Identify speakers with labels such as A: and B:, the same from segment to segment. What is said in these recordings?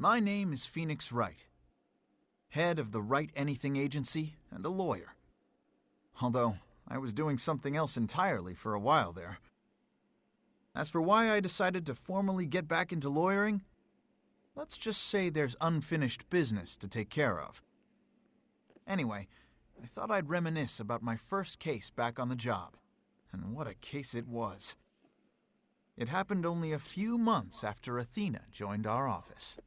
A: My name is Phoenix Wright, head of the Wright Anything Agency and a lawyer. Although, I was doing something else entirely for a while there. As for why I decided to formally get back into lawyering, let's just say there's unfinished business to take care of. Anyway, I thought I'd reminisce about my first case back on the job. And what a case it was. It happened only a few months after Athena joined our office.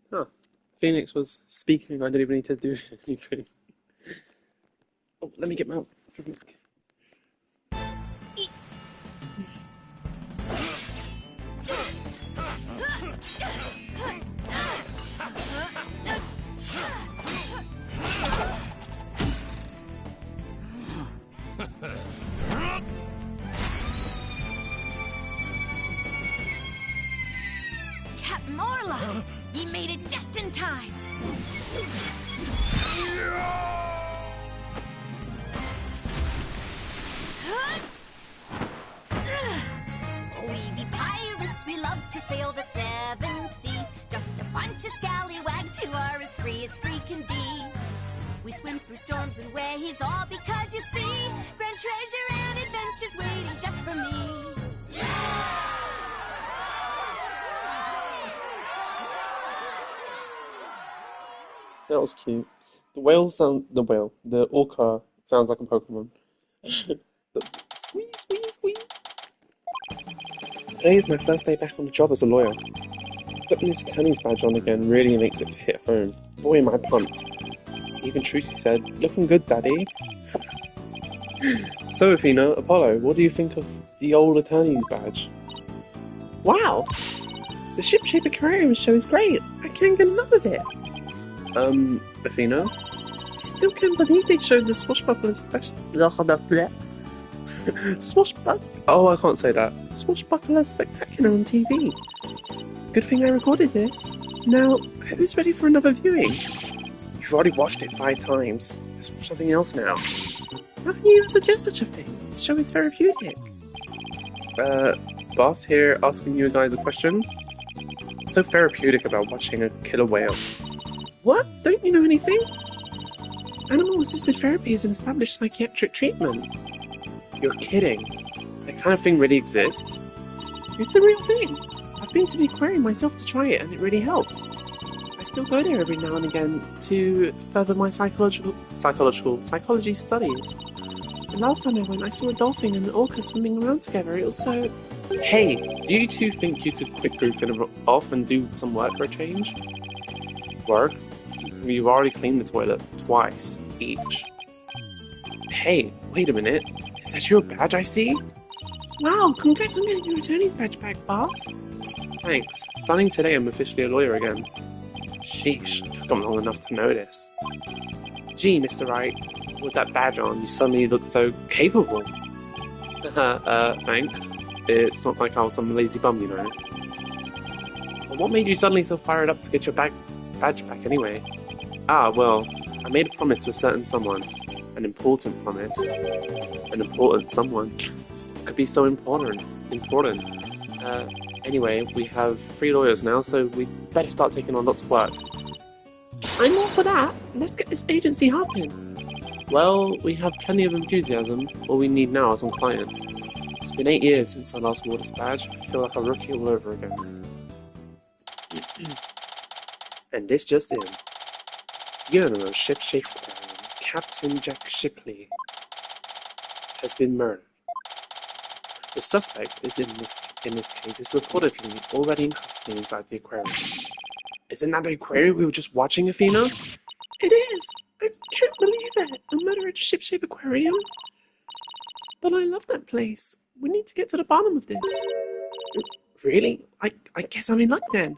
B: Huh. Phoenix was speaking, I didn't even need to do anything. Oh, let me get my drink.
C: Captain Morla! Ye made it just in time! We be pirates, we love to sail the seven seas. Just a bunch of scallywags who are as free can be. We swim through storms and waves, all because you see grand treasure and adventures waiting just for me.
B: That was cute. The orca sounds like a Pokemon. Squeeze, squeeze, squeeze. Today is my first day back on the job as a lawyer. Putting this attorney's badge on again really makes it hit home. Boy, am I pumped. Even Trucy said, "Looking good, Daddy." So, Athena, Apollo, what do you think of the old attorney's badge? Wow! The Ship-Shape Aquarium show is great! I can't get enough of it! Athena? I still can't believe they showed the Swashbuckler special... Oh, I can't say that. Swashbuckler Spectacular on TV. Good thing I recorded this. Now, who's ready for another viewing? You've already watched it 5 times. Let's watch something else now. How can you even suggest such a thing? The show is therapeutic. Boss here asking you guys a question. What's so therapeutic about watching a killer whale? What? Don't you know anything? Animal-assisted therapy is an established psychiatric treatment. You're kidding. That kind of thing really exists? It's a real thing. I've been to the aquarium myself to try it and it really helps. I still go there every now and again to further my psychology studies. The last time I went, I saw a dolphin and an orca swimming around together. It was so... Hey, do you two think you could quit goofing off and do some work for a change? Work? You've already cleaned the toilet twice, each. Hey, wait a minute. Is that your badge I see? Wow, congrats on getting your attorney's badge back, boss. Thanks. Starting today, I'm officially a lawyer again. Sheesh, took them long enough to notice. Gee, Mr. Wright, with that badge on, you suddenly look so capable. Thanks. It's not like I was some lazy bum, you know. Well, what made you suddenly so fired up to get your badge back anyway? Ah, well, I made a promise to a certain someone. An important promise. An important someone. Could be so important. Anyway, we have 3 lawyers now, so we better start taking on lots of work. I'm all for that. Let's get this agency hopping. Well, we have plenty of enthusiasm. All we need now are some clients. It's been 8 years since I last wore this badge. I feel like a rookie all over again. And this just in. The owner of Ship-Shape Aquarium, Captain Jack Shipley, has been murdered. The suspect in this case is reportedly already in custody inside the aquarium. Isn't that the aquarium we were just watching, Athena? It is! I can't believe it! A murder at Ship-Shape Aquarium? But I love that place. We need to get to the bottom of this. Really? I guess I'm in luck then.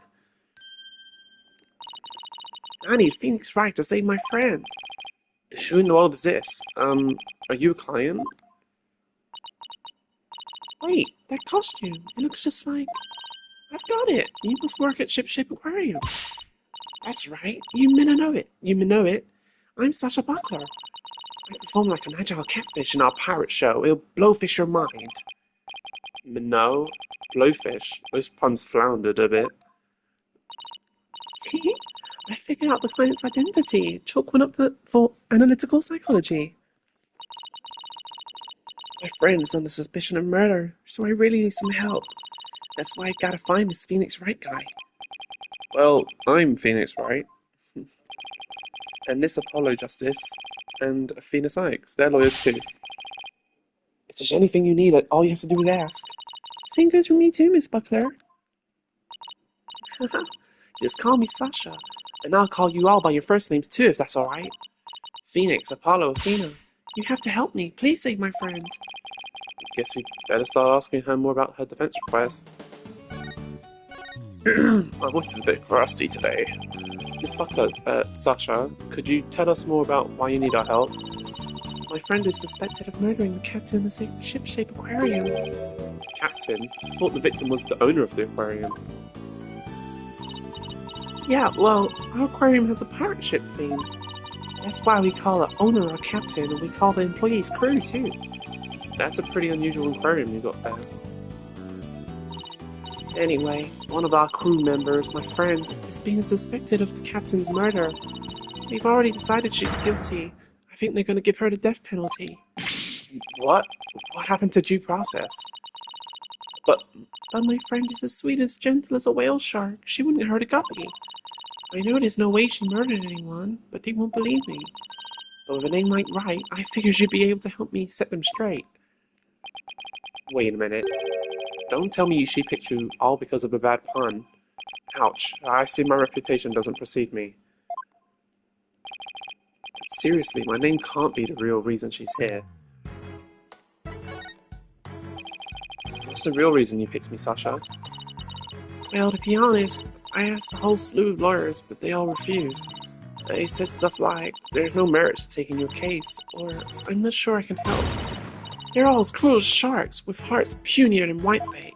B: I need Phoenix Wright to save my friend. Who in the world is this? Are you a client? Wait, that costume. It looks just like... I've got it. You must work at Ship-Shape Aquarium. That's right. You may know it. I'm Sasha Buckler. I perform like an agile catfish in our pirate show. It'll blowfish your mind. No. Blowfish? Those puns floundered a bit. See? I figured out the client's identity. Chalk one up for analytical psychology. My friend's under suspicion of murder, so I really need some help. That's why I gotta find this Phoenix Wright guy. Well, I'm Phoenix Wright. And this Apollo Justice. And Phoenix Ikes. They're lawyers too. If there's anything you need, all you have to do is ask. Same goes for me too, Miss Buckler. Just call me Sasha. And I'll call you all by your first names too, if that's alright. Phoenix, Apollo, Athena. You have to help me. Please save my friend. Guess we better start asking her more about her defense request. My voice is a bit crusty today. Miss Buckler, Sasha, could you tell us more about why you need our help? My friend is suspected of murdering the captain of the ship-shaped aquarium. Captain? I thought the victim was the owner of the aquarium. Yeah, well, our aquarium has a pirate ship theme. That's why we call the owner our captain, and we call the employees crew too. That's a pretty unusual aquarium you got there. Anyway, one of our crew members, my friend, is being suspected of the captain's murder. They've already decided she's guilty. I think they're going to give her the death penalty. What? What happened to due process? But my friend is as sweet as gentle as a whale shark. She wouldn't hurt a guppy. I know there's no way she murdered anyone, but they won't believe me. But with a name like Wright, I figured you'd be able to help me set them straight. Wait a minute. Don't tell me she picked you all because of a bad pun. Ouch. I see my reputation doesn't precede me. Seriously, my name can't be the real reason she's here. What's the real reason you picked me, Sasha? Well, to be honest, I asked a whole slew of lawyers, but they all refused. They said stuff like, there's no merit to taking your case, or I'm not sure I can help. They're all as cruel as sharks, with hearts punier than whitebait.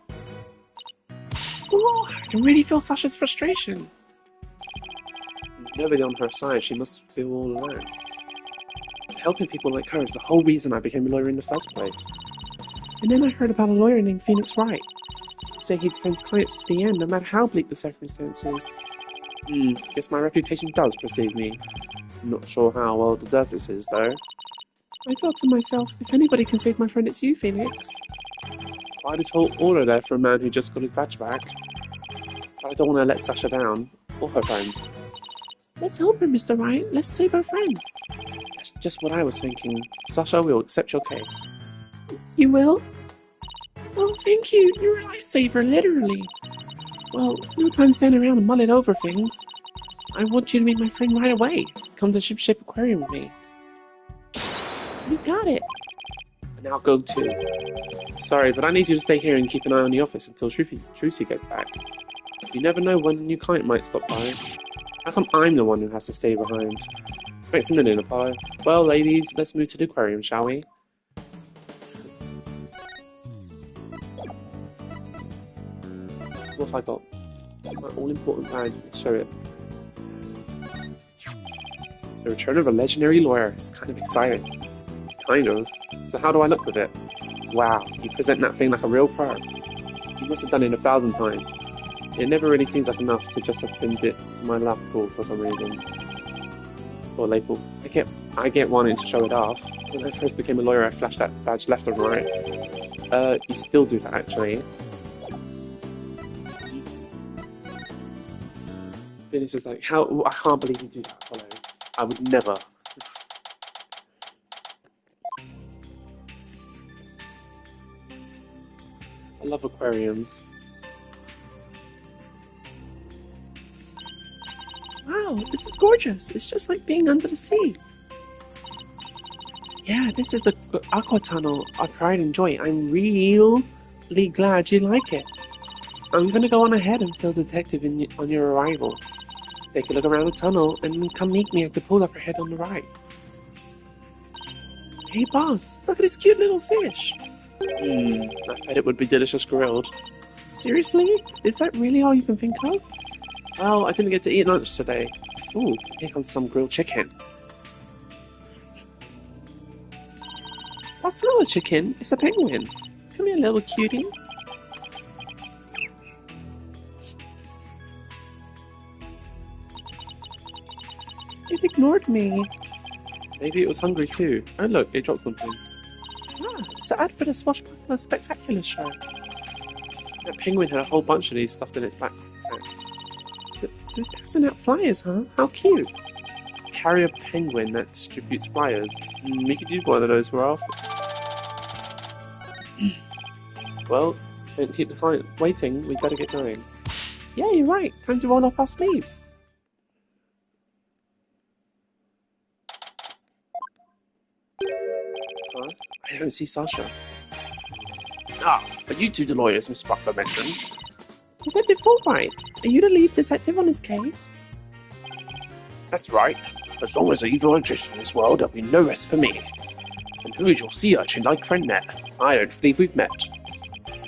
B: Oh, I can really feel Sasha's frustration. Nobody on her side, she must feel all alone. Helping people like her is the whole reason I became a lawyer in the first place. And then I heard about a lawyer named Phoenix Wright. Say he defends clients to the end, no matter how bleak the circumstances. Guess my reputation does precede me. I'm not sure how well deserved this is, though. I thought to myself, if anybody can save my friend, it's you, Phoenix. Quite a tall order there for a man who just got his badge back. But I don't want to let Sasha down, or her friend. Let's help her, Mr. Wright. Let's save our friend. That's just what I was thinking. Sasha will accept your case. You will? Oh, thank you. You're a lifesaver, literally. Well, no time standing around and mulling over things. I want you to meet my friend right away. Come to Ship Aquarium with me. You got it. And I'll go too. Sorry, but I need you to stay here and keep an eye on the office until Trucy gets back. You never know when a new client might stop by. How come I'm the one who has to stay behind? Thanks a minute, Apollo. Well, ladies, let's move to the aquarium, shall we? What have I got? My all-important badge. Let's show it. The return of a legendary lawyer. It's kind of exciting. Kind of. So how do I look with it? Wow, you present that thing like a real pro. You must have done it 1,000 times. It never really seems like enough to just have been dipped to my lap pool for some reason. Or label. I get wanting to show it off. When I first became a lawyer, I flashed that badge left and right. You still do that, actually. Phoenix is like, how? I can't believe you do that, Apollo. I would never. I love aquariums. Wow, this is gorgeous. It's just like being under the sea. Yeah, this is the aqua tunnel I pride and joy. I'm really glad you like it. I'm gonna go on ahead and fill detective on your arrival. Take a look around the tunnel and come meet me at the pool up ahead on the right. Hey boss, look at this cute little fish. I bet it would be delicious grilled. Seriously? Is that really all you can think of? Well, I didn't get to eat lunch today. Ooh, here comes some grilled chicken. That's not a chicken, it's a penguin. Come here, little cutie. ignored me. Maybe it was hungry too. Oh look, it dropped something. Ah, it's the ad for the Swashbuckler Spectacular show. That penguin had a whole bunch of these stuffed in its backpack. So it's passing out flyers, huh? How cute. Carry a penguin that distributes flyers. We could use one of those for our office. Well, don't keep the client waiting. We better get going. Yeah, you're right. Time to roll up our sleeves. Huh? I don't see Sasha. Ah, are you two the lawyers Miss Buckler mentioned? Detective Fulbright, are you the lead detective on this case? That's right. As long as evil exists in this world, there'll be no rest for me. And who is your sea urchin-like friend there? I don't believe we've met.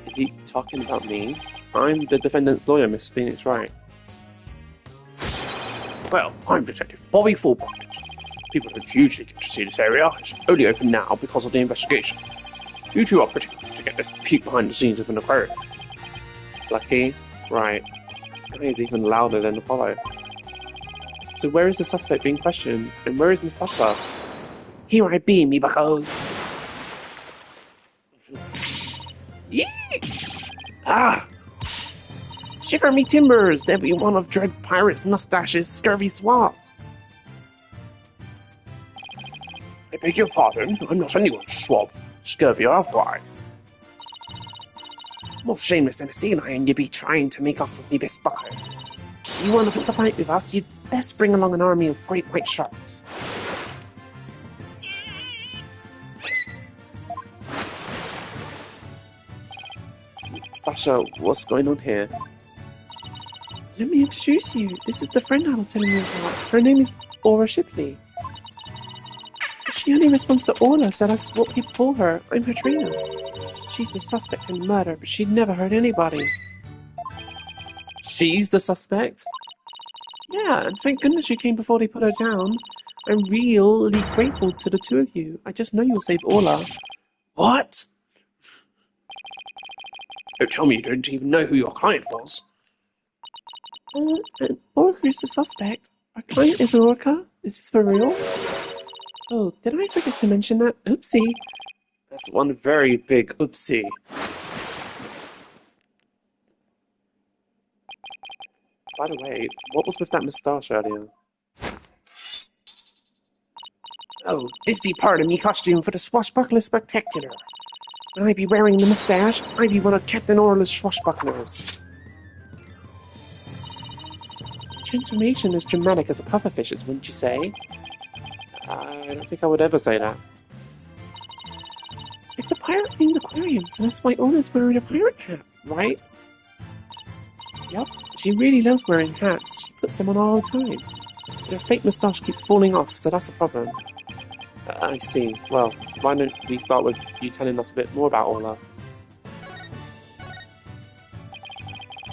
B: Is he talking about me? I'm the defendant's lawyer, Miss Phoenix Wright. Well, I'm Detective Bobby Fulbright. People don't usually get to see this area. It's only open now because of the investigation. You two are pretty good to get this peek behind the scenes of an aquarium. Lucky? Right. This guy is even louder than Apollo. So where is the suspect being questioned? And where is Miss Buckler? Here I be, me buckos! Yee! Ah! Shiver me timbers! There be one of dread pirates' mustaches, scurvy swabs! I beg your pardon, I'm not anyone's swab, scurvy or otherwise. More shameless than a sea lion you be trying to make off with me, Miss Bucker. If you want to pick a fight with us, you'd best bring along an army of great white sharks. Sasha, what's going on here? Let me introduce you. This is the friend I was telling you about. Her name is Aura Shipley. She only responds to Aura, so that's what people call her. I'm her trainer. She's the suspect in the murder, but she'd never hurt anybody. She's the suspect? Yeah, and thank goodness you came before they put her down. I'm really grateful to the two of you. I just know you'll save Aura. What? Don't tell me you don't even know who your client was. Orca's the suspect. Our client is Orca? Is this for real? Oh, did I forget to mention that? Oopsie. That's one very big oopsie. By the way, what was with that moustache earlier? Oh, this be part of me costume for the Swashbuckler Spectacular. When I be wearing the moustache, I be one of Captain Orla's swashbucklers. Transformation is dramatic as a pufferfish's, wouldn't you say? I don't think I would ever say that. It's a pirate-themed aquarium, so that's why Orla's wearing a pirate hat, right? Yep, she really loves wearing hats. She puts them on all the time. But her fake moustache keeps falling off, so that's a problem. I see. Well, why don't we start with you telling us a bit more about Orla?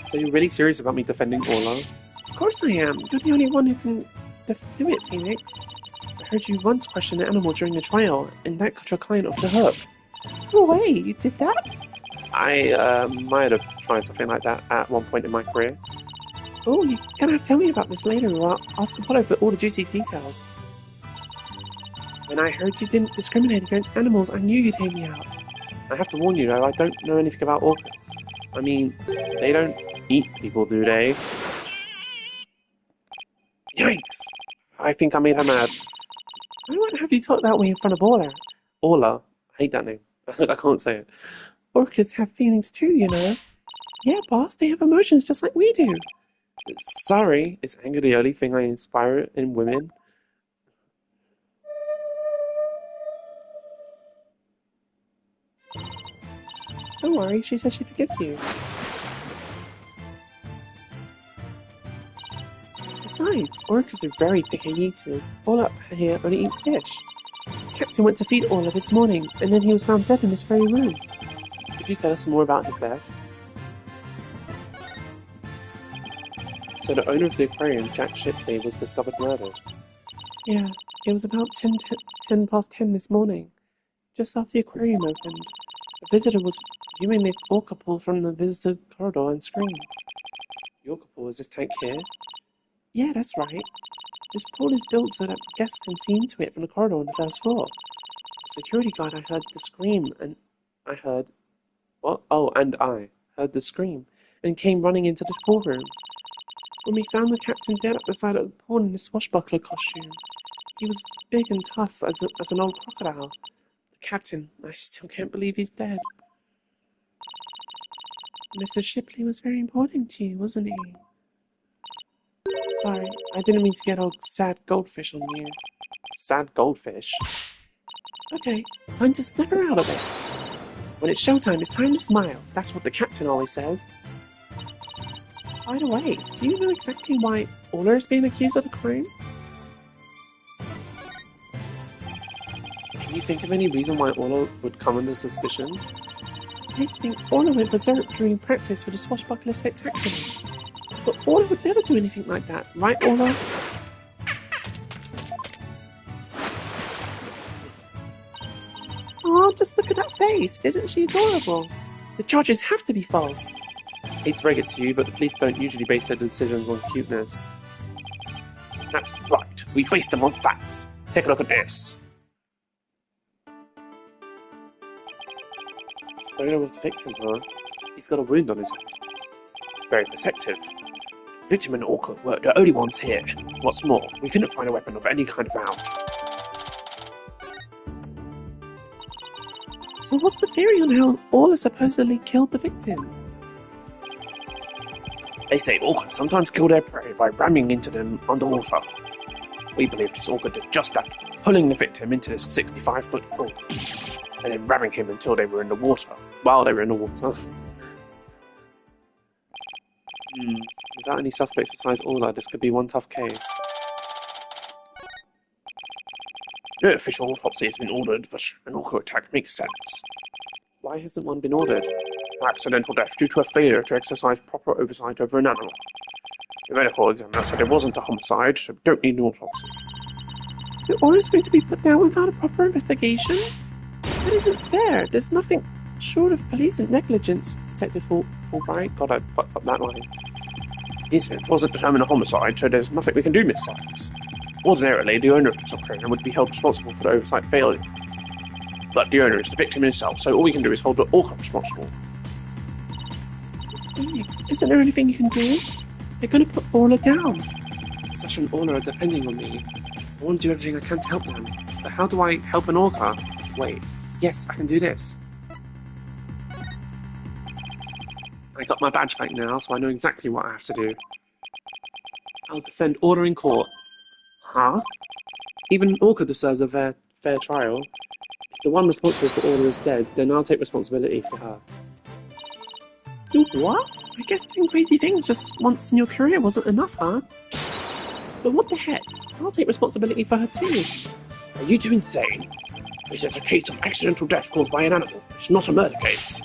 B: So you're really serious about me defending Orla? Of course I am. You're the only one who can do it, Phoenix. I heard you once question an animal during the trial, and that got your client off the hook. No way, you did that? I might have tried something like that at one point in my career. Oh, you're gonna have to tell me about this later, or I'll ask Apollo for all the juicy details. When I heard you didn't discriminate against animals, I knew you'd hear me out. I have to warn you, though, I don't know anything about orcas. I mean, they don't eat people, do they? Yikes! I think I made her mad. I won't have you talk that way in front of Orla. Orla. I hate that name. I can't say it. Orcas have feelings too, you know. Yeah, boss, they have emotions just like we do. Sorry, is anger the only thing I inspire in women? Don't worry, she says she forgives you. Besides, orcas are very picky eaters. All up here only eats fish. Captain went to feed Orla this morning, and then he was found dead in this very room. Could you tell us more about his death? So the owner of the aquarium, Jack Shipley, was discovered murdered? Yeah, it was about 10 past 10 this morning, just after the aquarium opened. A visitor was viewing the orca pool from the visitor corridor and screamed. The orca pool is this tank here? Yeah, that's right. This pool is built so that guests can see into it from the corridor on the first floor. The security guard heard the scream, and I heard... What? Oh, and I heard the scream, and came running into the pool room. When we found the captain dead at the side of the pool in his swashbuckler costume. He was big and tough as an old crocodile. The captain, I still can't believe he's dead. Mr. Shipley was very important to you, wasn't he? Sorry, I didn't mean to get all sad goldfish on you. Sad goldfish? Okay, time to snap her out a bit. When it's showtime, it's time to smile. That's what the captain always says. By the way, do you know exactly why Ola is being accused of the crime? Can you think of any reason why Ola would come under suspicion? Police think Ola went berserk during practice for the swashbuckler spectacular. But Ola would never do anything like that, right, Ola? Oh, just look at that face. Isn't she adorable? The charges have to be false. Hate to break it to you, but the police don't usually base their decisions on cuteness. That's right. We base them on facts. Take a look at this. Photo of the victim, huh? He's got a wound on his head. Very perceptive. Victim and Orca were the only ones here. What's more, we couldn't find a weapon of any kind around. So what's the theory on how Orla supposedly killed the victim? They say orcas sometimes kill their prey by ramming into them underwater. We believe this orca did just that, pulling the victim into this 65-foot pool, and then ramming him until they were in the water, while they were in the water. Without any suspects besides Orla, this could be one tough case. No official autopsy has been ordered, but an orca attack makes sense. Why hasn't one been ordered? Accidental death due to a failure to exercise proper oversight over an animal. The medical examiner said it wasn't a homicide, so we don't need an autopsy. The order is going to be put down without a proper investigation? That isn't fair. There's nothing short of police negligence, Detective Fulbright. God, I fucked up that line. The incident wasn't determined a homicide, so there's nothing we can do, Miss Sykes. Ordinarily, the owner of this aquarium would be held responsible for the oversight failure. But the owner is the victim himself, so all we can do is hold the orca responsible. Phoenix, isn't there anything you can do? They're going to put Orla down. Sash and Orla are depending on me. I want to do everything I can to help them. But how do I help an orca? Wait, yes, I can do this. I got my badge back now, so I know exactly what I have to do. I'll defend Orla in court. Huh? Even an orca deserves a fair trial. If the one responsible for Orla is dead, then I'll take responsibility for her. You what? I guess doing crazy things just once in your career wasn't enough, huh? But what the heck? I'll take responsibility for her too. Are you two insane? This is a case of accidental death caused by an animal. It's not a murder case.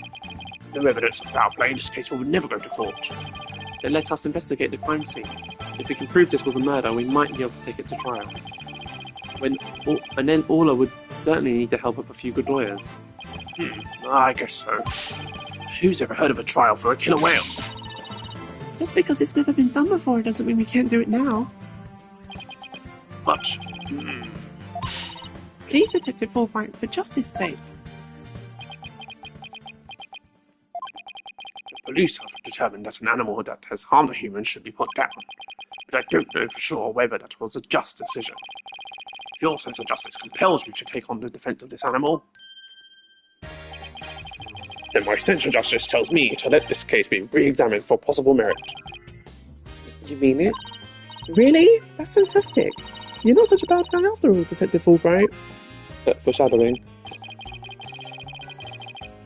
B: No evidence of foul play in this case will never go to court. Then let us investigate the crime scene. If we can prove this was a murder, we might be able to take it to trial. And then Orla would certainly need the help of a few good lawyers. I guess so. Who's ever heard of a trial for a killer whale? Just because it's never been done before doesn't mean we can't do it now. But... Please, Detective Fulbright, for justice' sake. The police have determined that an animal that has harmed a human should be put down. But I don't know for sure whether that was a just decision. If your sense of justice compels you to take on the defense of this animal, then my sense of justice tells me to let this case be re-examined for possible merit. You mean it? Really? That's fantastic. You're not such a bad guy after all, Detective Fulbright. Foreshadowing.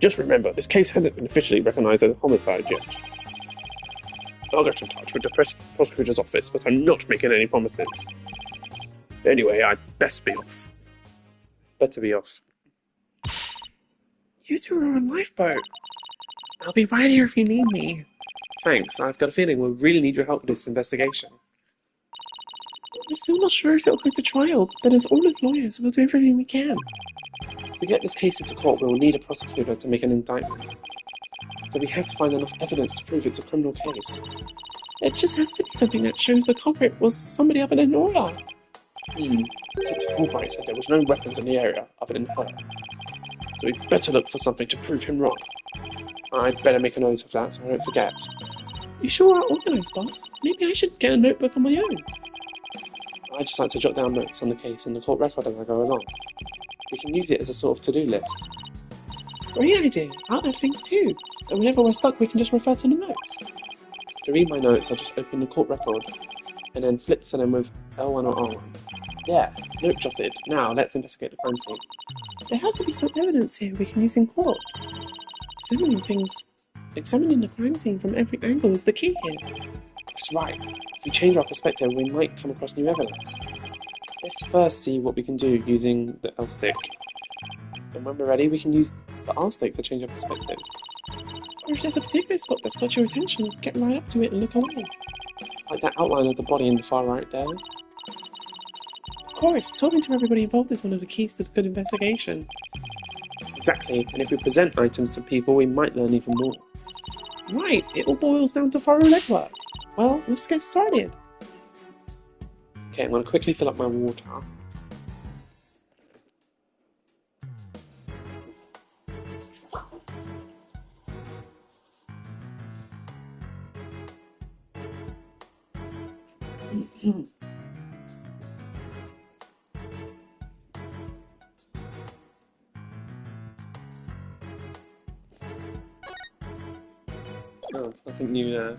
B: Just remember, this case hasn't been officially recognised as a homicide yet. I'll get in touch with the prosecutor's office, but I'm not making any promises. Anyway, I'd best be off. Better be off. You two are on lifeboat. I'll be right here if you need me. Thanks, I've got a feeling we'll really need your help with this investigation. We're still not sure if it'll go to trial, but as Orla's lawyers, we'll do everything we can. To get this case into court, we'll need a prosecutor to make an indictment. So we have to find enough evidence to prove it's a criminal case. It just has to be something that shows the culprit was somebody other than Orla. Detective Fulbright said there was no weapons in the area other than her. So we'd better look for something to prove him wrong. I'd better make a note of that so I don't forget. You sure are organised, boss. Maybe I should get a notebook on my own. I just like to jot down notes on the case in the court record as I go along. We can use it as a sort of to-do list. Great idea. I'll add things too. And whenever we're stuck, we can just refer to the notes. To read my notes, I'll just open the court record and then flip to them with L1 or R1. There, note jotted. Now, let's investigate the crime scene. There has to be some evidence here we can use in court. Examining the crime scene from every angle is the key here. That's right. If we change our perspective, we might come across new evidence. Let's first see what we can do using the L stick. And when we're ready, we can use the R stick to change our perspective. Or if there's a particular spot that's got your attention, get right up to it and look away. Like that outline of the body in the far right there. Of course, talking to everybody involved is one of the keys to good investigation. Exactly, and if we present items to people, we might learn even more. Right, it all boils down to thorough legwork. Well, let's get started. Okay, I'm going to quickly fill up my water. Oh, nothing new there.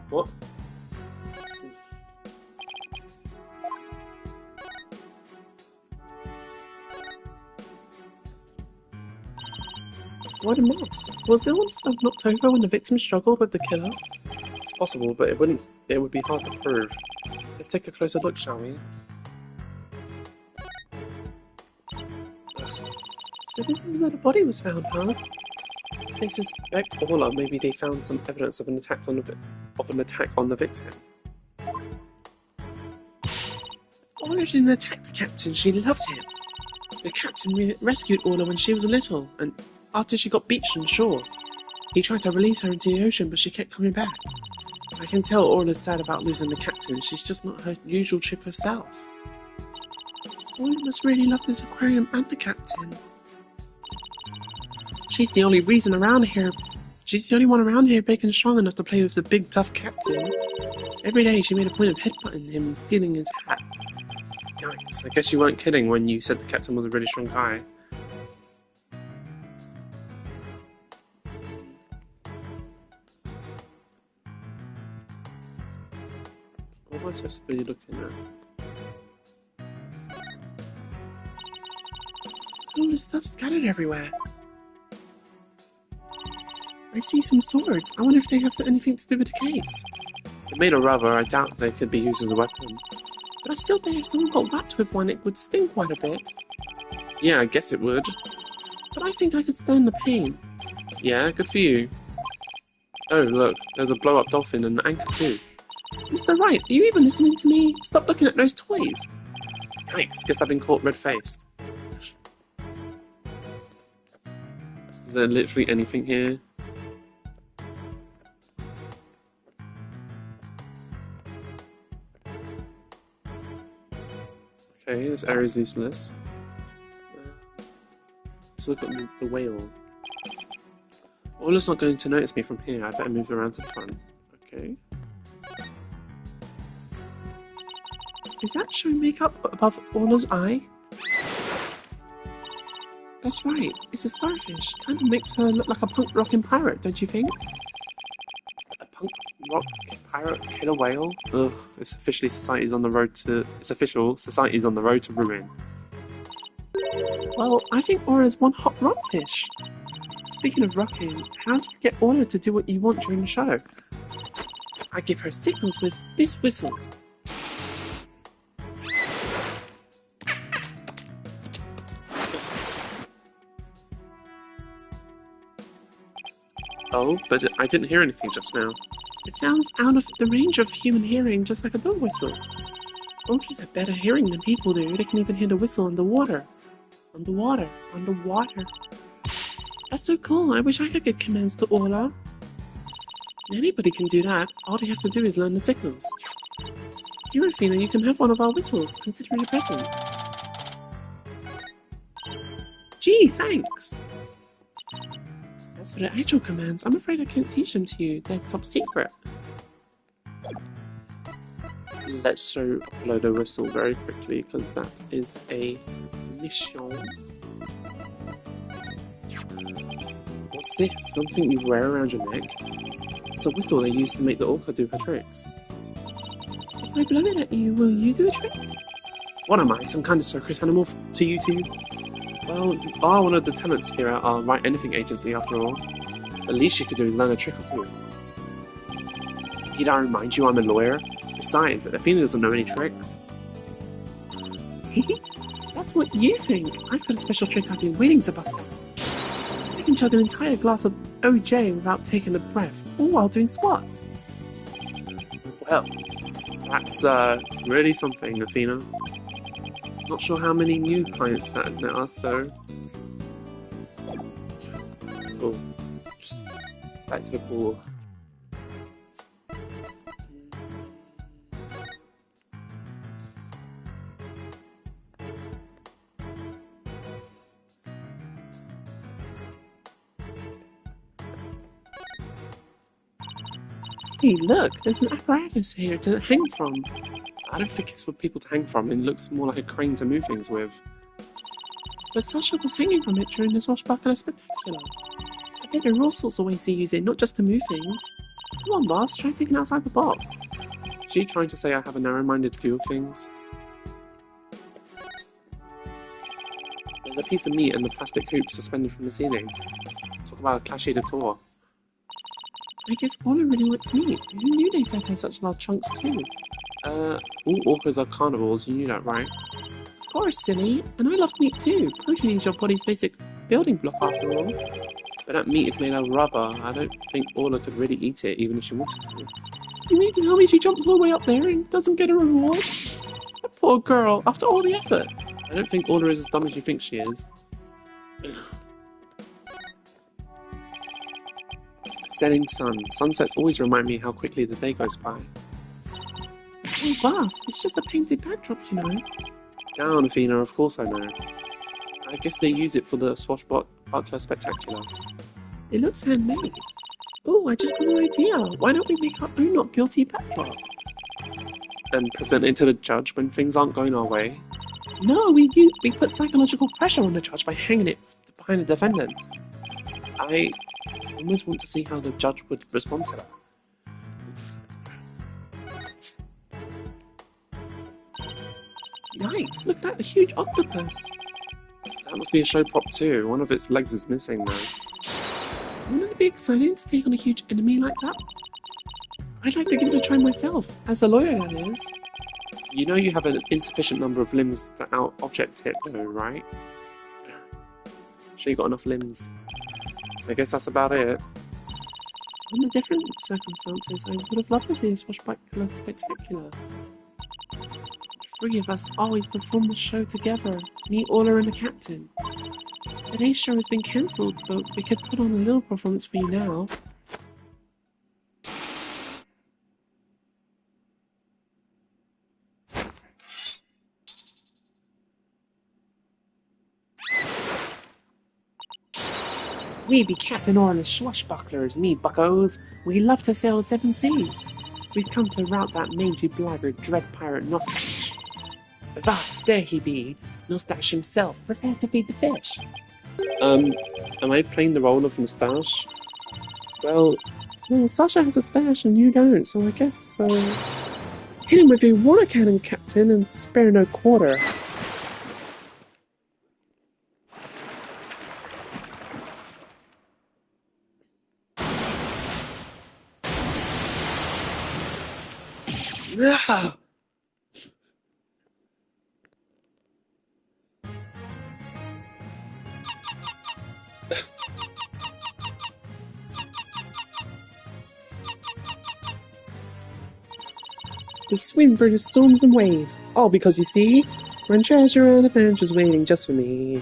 B: What? What a mess. Was all the stuff knocked over when the victim struggled with the killer? It's possible, but it would be hard to prove. Let's take a closer look, shall we? So this is where the body was found, huh? If they suspect Orla, maybe they found some evidence of an attack on the victim. Orla didn't attack the captain, she loves him. The captain rescued Orla when she was little, and after she got beached on shore. He tried to release her into the ocean, but she kept coming back. I can tell Orla's sad about losing the captain. She's just not her usual chip herself. Orla must really love this aquarium and the captain. She's the only one around here big and strong enough to play with the big tough captain. Every day she made a point of headbutting him and stealing his hat. Yikes, I guess you weren't kidding when you said the captain was a really strong guy. What am I supposed to be looking at? All this stuff scattered everywhere. I see some swords. I wonder if they have anything to do with the case. They're made of rubber. I doubt they could be used as a weapon. But I still bet if someone got whacked with one, it would sting quite a bit. Yeah, I guess it would. But I think I could stand the pain. Yeah, good for you. Oh, look, there's a blow-up dolphin and an anchor too. Mr. Wright, are you even listening to me? Stop looking at those toys. Yikes, guess I've been caught red-faced. Is there literally anything here? Okay, this area is useless. Let's look at the whale. Orla's not going to notice me from here. I better move around to the front. Okay. Is that showing makeup above Orla's eye? That's right, it's a starfish. Kind of makes her look like a punk rockin' pirate, don't you think? A punk rock pirate killer whale? Ugh, it's official. Society's on the road to ruin. Well, I think Orla's one hot rockfish. Speaking of rocking, how do you get Orla to do what you want during the show? I give her signals with this whistle. Oh, but I didn't hear anything just now. It sounds out of the range of human hearing, just like a dog whistle. Monkeys have better hearing than people do. They can even hear the whistle underwater. Underwater. That's so cool. I wish I could give commands to Orla. Anybody can do that. All you have to do is learn the signals. Here, Athena, you can have one of our whistles, considering your present. Gee, thanks! As for the actual commands, I'm afraid I can't teach them to you. They're top secret. Let's show upload a whistle very quickly, because that is a mission. What's this? Something you wear around your neck? It's a whistle they use to make the orca do her tricks. If I blow it at you, will you do a trick? What am I, some kind of circus animal to you two? Well, you are one of the talents here at our Write Anything agency after all. The least you could do is learn a trick or two. Need I remind you I'm a lawyer? Besides, Athena doesn't know any tricks. That's what you think. I've got a special trick I've been waiting to bust out. I can chug an entire glass of OJ without taking a breath, all while doing squats. Well, that's really something, Athena. Not sure how many new clients that met us, so... Oh. Back to the pool. Hey, look, there's an apparatus here to hang from. I don't think it's for people to hang from, it looks more like a crane to move things with. But Sasha was hanging from it during the Swashbuckler Spectacular. I bet there are all sorts of ways to use it, not just to move things. Come on, boss, try thinking outside the box. Is she trying to say I have a narrow-minded view of things? There's a piece of meat and the plastic hoop suspended from the ceiling. Talk about a clashy decor. I guess Orla really likes meat. Who knew they fed her such large chunks too? All orcas are carnivores, you knew that, right? Of course, silly. And I love meat too. Protein is your body's basic building block after all. But that meat is made out of rubber. I don't think Orla could really eat it, even if she wanted to. You mean to tell me she jumps all the way up there and doesn't get a reward? That poor girl, after all the effort. I don't think Orla is as dumb as you think she is. Setting sun. Sunsets always remind me how quickly the day goes by. Oh, boss, it's just a painted backdrop, you know. Down, Athena, of course I know. I guess they use it for the Swashbuckler Spectacular. It looks handmade. Oh, I just got an idea. Why don't we make our own not guilty backdrop? And present it to the judge when things aren't going our way? No, we put psychological pressure on the judge by hanging it behind the defendant. I almost want to see how the judge would respond to that. Nice! Look at that, a huge octopus! That must be a show prop too. One of its legs is missing though. Wouldn't it be exciting to take on a huge enemy like that? I'd like to give it a try myself, as a lawyer that is. You know you have an insufficient number of limbs to out-object it though, right? Sure you got enough limbs. I guess that's about it. Under different circumstances, I would have loved to see a Swashbuckler Spectacular. The three of us always perform the show together, me, Orla and the captain. Today's show has been cancelled, but we could put on a little performance for you now. We be Captain Orla's swashbucklers, me buckos. We love to sail the seven seas. We've come to rout that mangy blackguard dread pirate Nostache. Vax, there he be, Nostache himself, prepared to feed the fish. Am I playing the role of Moustache? Well, Sasha has a stash and you don't, so I guess so. Hit him with your water cannon, Captain, and spare no quarter. Ah! We swim through the storms and waves, all because you see, when treasure and adventure's waiting just for me.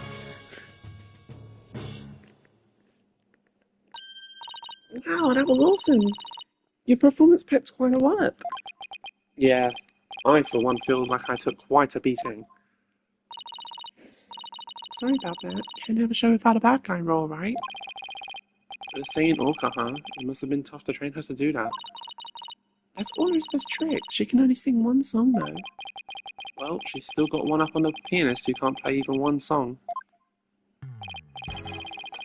B: Wow, that was awesome. Your performance pepped quite a lot up. Yeah, I for one feel like I took quite a beating. Sorry about that. Can't have a show without a bad guy role, right? Saying Orca, huh? It must have been tough to train her to do that. That's Orca's best trick. She can only sing one song, though. Well, she's still got one up on the pianist who can't play even one song.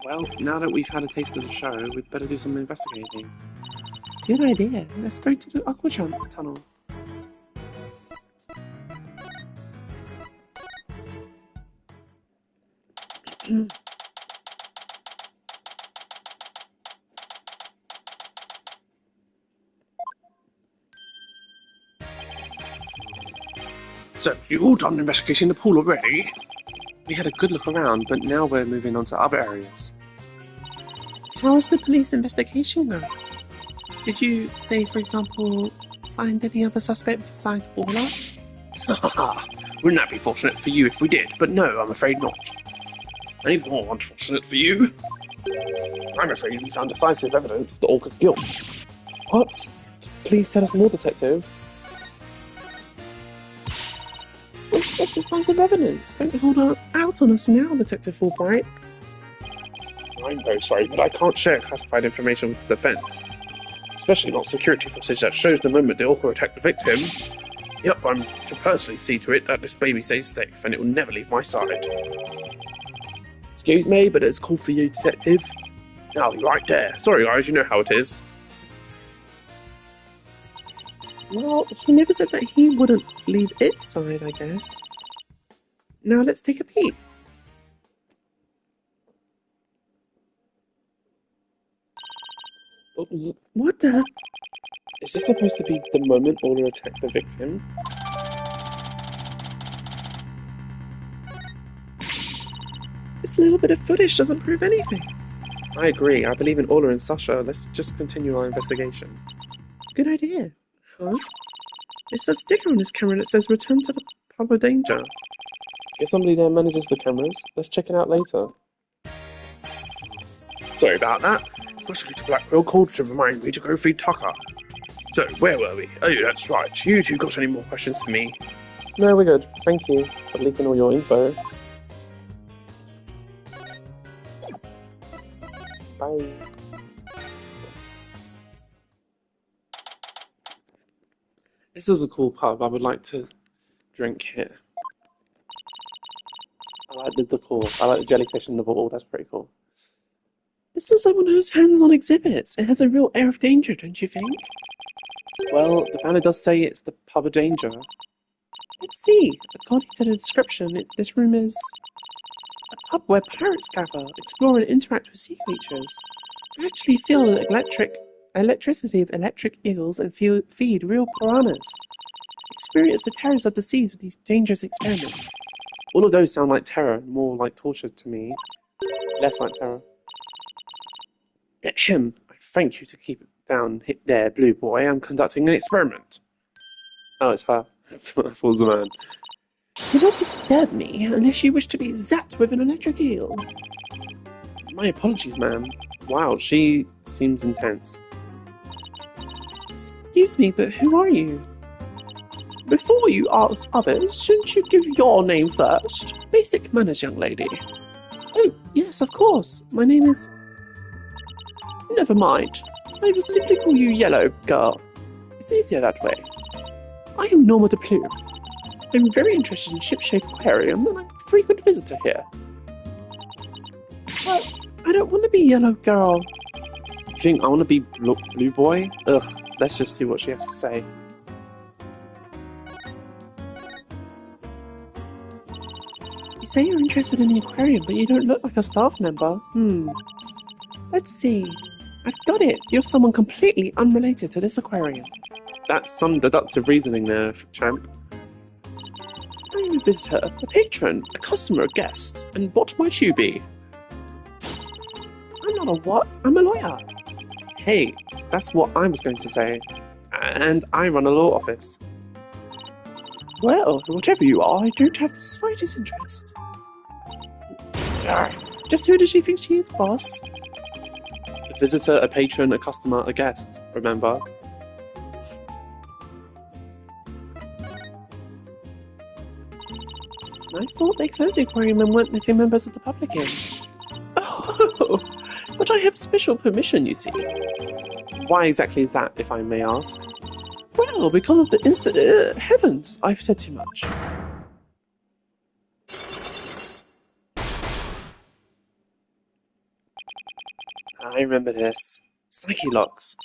B: Well, now that we've had a taste of the show, we'd better do some investigating. Good idea. Let's go to the aqua tunnel. So, you all done investigating the pool already? We had a good look around, but now we're moving on to other areas. How was the police investigation, though? Did you, say, for example, find any other suspect besides Orla? Wouldn't that be fortunate for you if we did? But no, I'm afraid not. And even more unfortunate for you. I'm afraid we found decisive evidence of the Orca's guilt. What? Please tell us more, Detective. Folks, that's decisive evidence. Don't hold out on us now, Detective Fulbright. I'm very sorry, but I can't share classified information with the defense. Especially not security footage that shows the moment the Orca attacked the victim. Yep, I'm to personally see to it that this baby stays safe and it will never leave my side. Excuse me, but it's a call for you, Detective. Now, right there. Sorry, guys, you know how it is. Well, he never said that he wouldn't leave its side, I guess. Now let's take a peek. What the? Is this supposed to be the moment Orla attacked the victim? This little bit of footage doesn't prove anything. I agree. I believe in Orla and Sasha. Let's just continue our investigation. Good idea. Huh? There's a sticker on this camera that says return to the pub of danger. Guess somebody there manages the cameras. Let's check it out later. Sorry about that. Prosecutor Blackwell called to remind me to go feed Tucker. So, where were we? Oh, that's right. You two got any more questions for me? No, we're good. Thank you for leaking all your info. Bye. This is a cool pub. I would like to drink here. I like the decor. I like the jellyfish in the bottle. That's pretty cool. This is like one of those hands-on exhibits. It has a real air of danger, don't you think? Well, the banner does say it's the pub of danger. Let's see. According to the description, this room is a pub where pirates gather, explore and interact with sea creatures. I actually feel the electricity of electric eels and feed real piranhas. Experience the terrors of the seas with these dangerous experiments. All of those sound like terror, more like torture to me. Less like terror. Ahem. I thank you to keep it down there, Blue Boy. I'm conducting an experiment. Oh, it's her. I thought it was a man. Do not disturb me unless you wish to be zapped with an electric eel. My apologies, ma'am. Wow, she seems intense. Excuse me, but who are you? Before you ask others, shouldn't you give your name first? Basic manners, young lady. Oh, yes, of course. My name is... Never mind. I will simply call you Yellow Girl. It's easier that way. I am Norma de Plume. I'm very interested in Shipshape Aquarium and I'm a frequent visitor here. But I don't want to be Yellow Girl. You think I want to be Blue Boy? Ugh, let's just see what she has to say. You say you're interested in the aquarium, but you don't look like a staff member. Let's see. I've got it. You're someone completely unrelated to this aquarium. That's some deductive reasoning there, champ. I'm a visitor, a patron, a customer, a guest. And what might you be? I'm not a what? I'm a lawyer. Hey, that's what I was going to say. And I run a law office. Well, whatever you are, I don't have the slightest interest. Just who does she think she is, boss? visitor, a patron, a customer, a guest, remember? I thought they closed the aquarium and weren't letting members of the public in. Oh, but I have special permission, you see. Why exactly is that, if I may ask? Well, because of the heavens, I've said too much. I remember this. Psyche locks.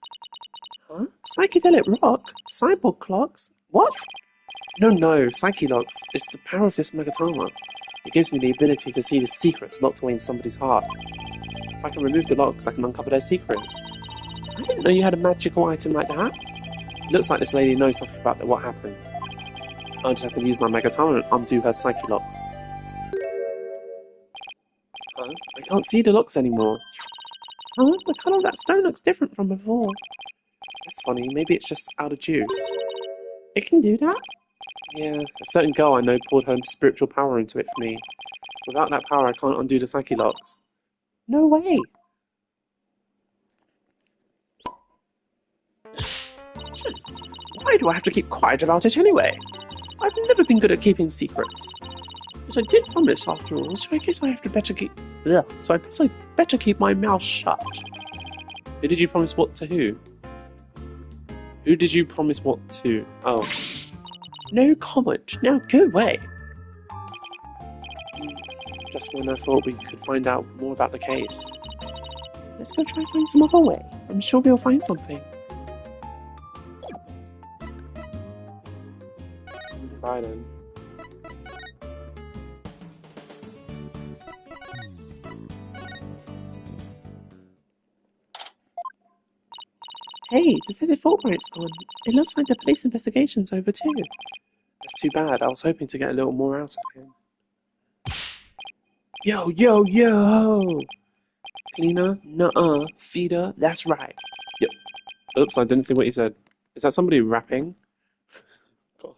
B: Huh? Psychedelic rock? Cyborg clocks? What? No, Psyche locks. It's the power of this Megatama. It gives me the ability to see the secrets locked away in somebody's heart. If I can remove the locks, I can uncover their secrets. I didn't know you had a magical item like that. It looks like this lady knows something about what happened. I'll just have to use my Megatama and undo her Psyche locks. Huh? I can't see the locks anymore. Huh? The colour of that stone looks different from before. That's funny, maybe it's just out of juice. It can do that? Yeah, a certain girl I know poured her spiritual power into it for me. Without that power, I can't undo the Psyche locks. No way! Why do I have to keep quiet about it anyway? I've never been good at keeping secrets. But I did promise after all, so I guess I have to better keep... Ugh, so I guess I better keep my mouth shut. Who did you promise what to who? Who did you promise what to? Oh. No comment. Now go away. Just when I thought we could find out more about the case. Let's go try and find some other way. I'm sure we'll find something. Bye then. Hey, Detective Fulbright's gone. It looks like the police investigation's over too. That's too bad. I was hoping to get a little more out of him. Yo! Cleaner? Nuh-uh. Feeder? That's right. Yep. Oops, I didn't see what you said. Is that somebody rapping? God.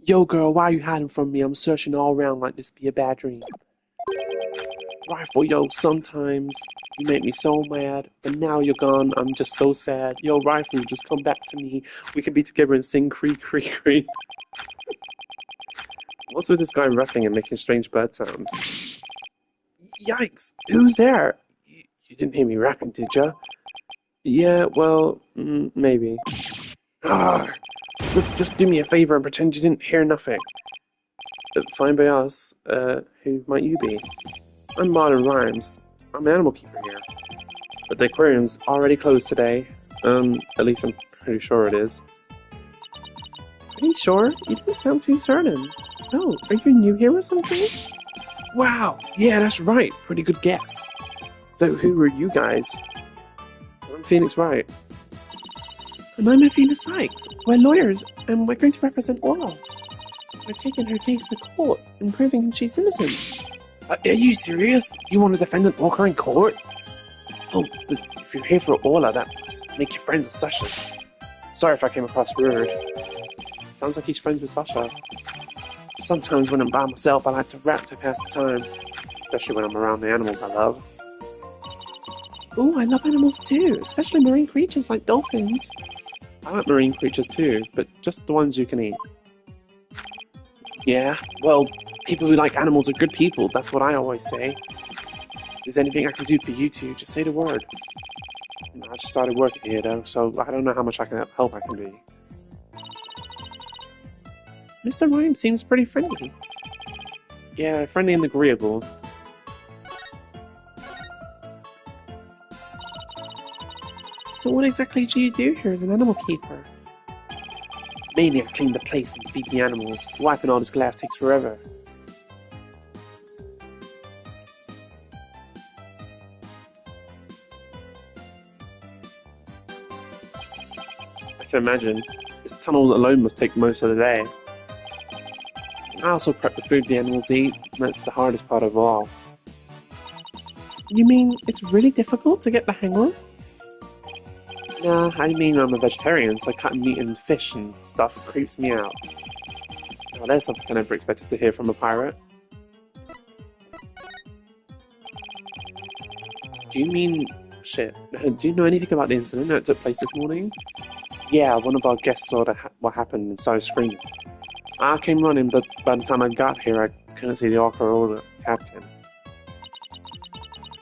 B: Yo, girl, why are you hiding from me? I'm searching all around like this be a bad dream. Rifle, yo, sometimes you make me so mad, but now you're gone, I'm just so sad. Yo, Rifle, just come back to me. We can be together and sing cree cree cree. What's with this guy rapping and making strange bird sounds? Yikes! Who's there? You didn't hear me rapping, did ya? Yeah, well, maybe. Ah! Look, just do me a favor and pretend you didn't hear nothing. Fine by us. Who might you be? I'm Modern Rhymes. I'm an animal keeper here. But the aquarium's already closed today. At least I'm pretty sure it is. Pretty sure? You don't sound too certain. Oh, are you new here or something? Wow, yeah, that's right. Pretty good guess. So who are you guys? I'm Phoenix Wright. And I'm Athena Sykes. We're lawyers, and we're going to represent Ola. We're taking her case to court and proving she's innocent. Are you serious? You want a defendant Walker in court? Oh, but if you're here for Ola, that must make you friends with Sasha's. Sorry if I came across rude. Sounds like he's friends with Sasha. Sometimes when I'm by myself, I like to rap to pass the time. Especially when I'm around the animals I love. Oh, I love animals too, especially marine creatures like dolphins. I like marine creatures too, but just the ones you can eat. Yeah, well, people who like animals are good people, that's what I always say. If there's anything I can do for you two, just say the word. I just started working here though, so I don't know how much help I can be. Mr. Rhyme seems pretty friendly. Yeah, friendly and agreeable. So what exactly do you do here as an animal keeper? Mainly I clean the place and feed the animals. Wiping all this glass takes forever. I can imagine. This tunnel alone must take most of the day. I also prep the food the animals eat. That's the hardest part of all. You mean it's really difficult to get the hang of? Nah, I mean I'm a vegetarian, so cutting meat and fish and stuff creeps me out. Now there's something I never expected to hear from a pirate. Do you mean shit. Do you know anything about the incident that took place this morning? Yeah, one of our guests saw what happened and started screaming. I came running, but by the time I got here, I couldn't see the orca or the captain.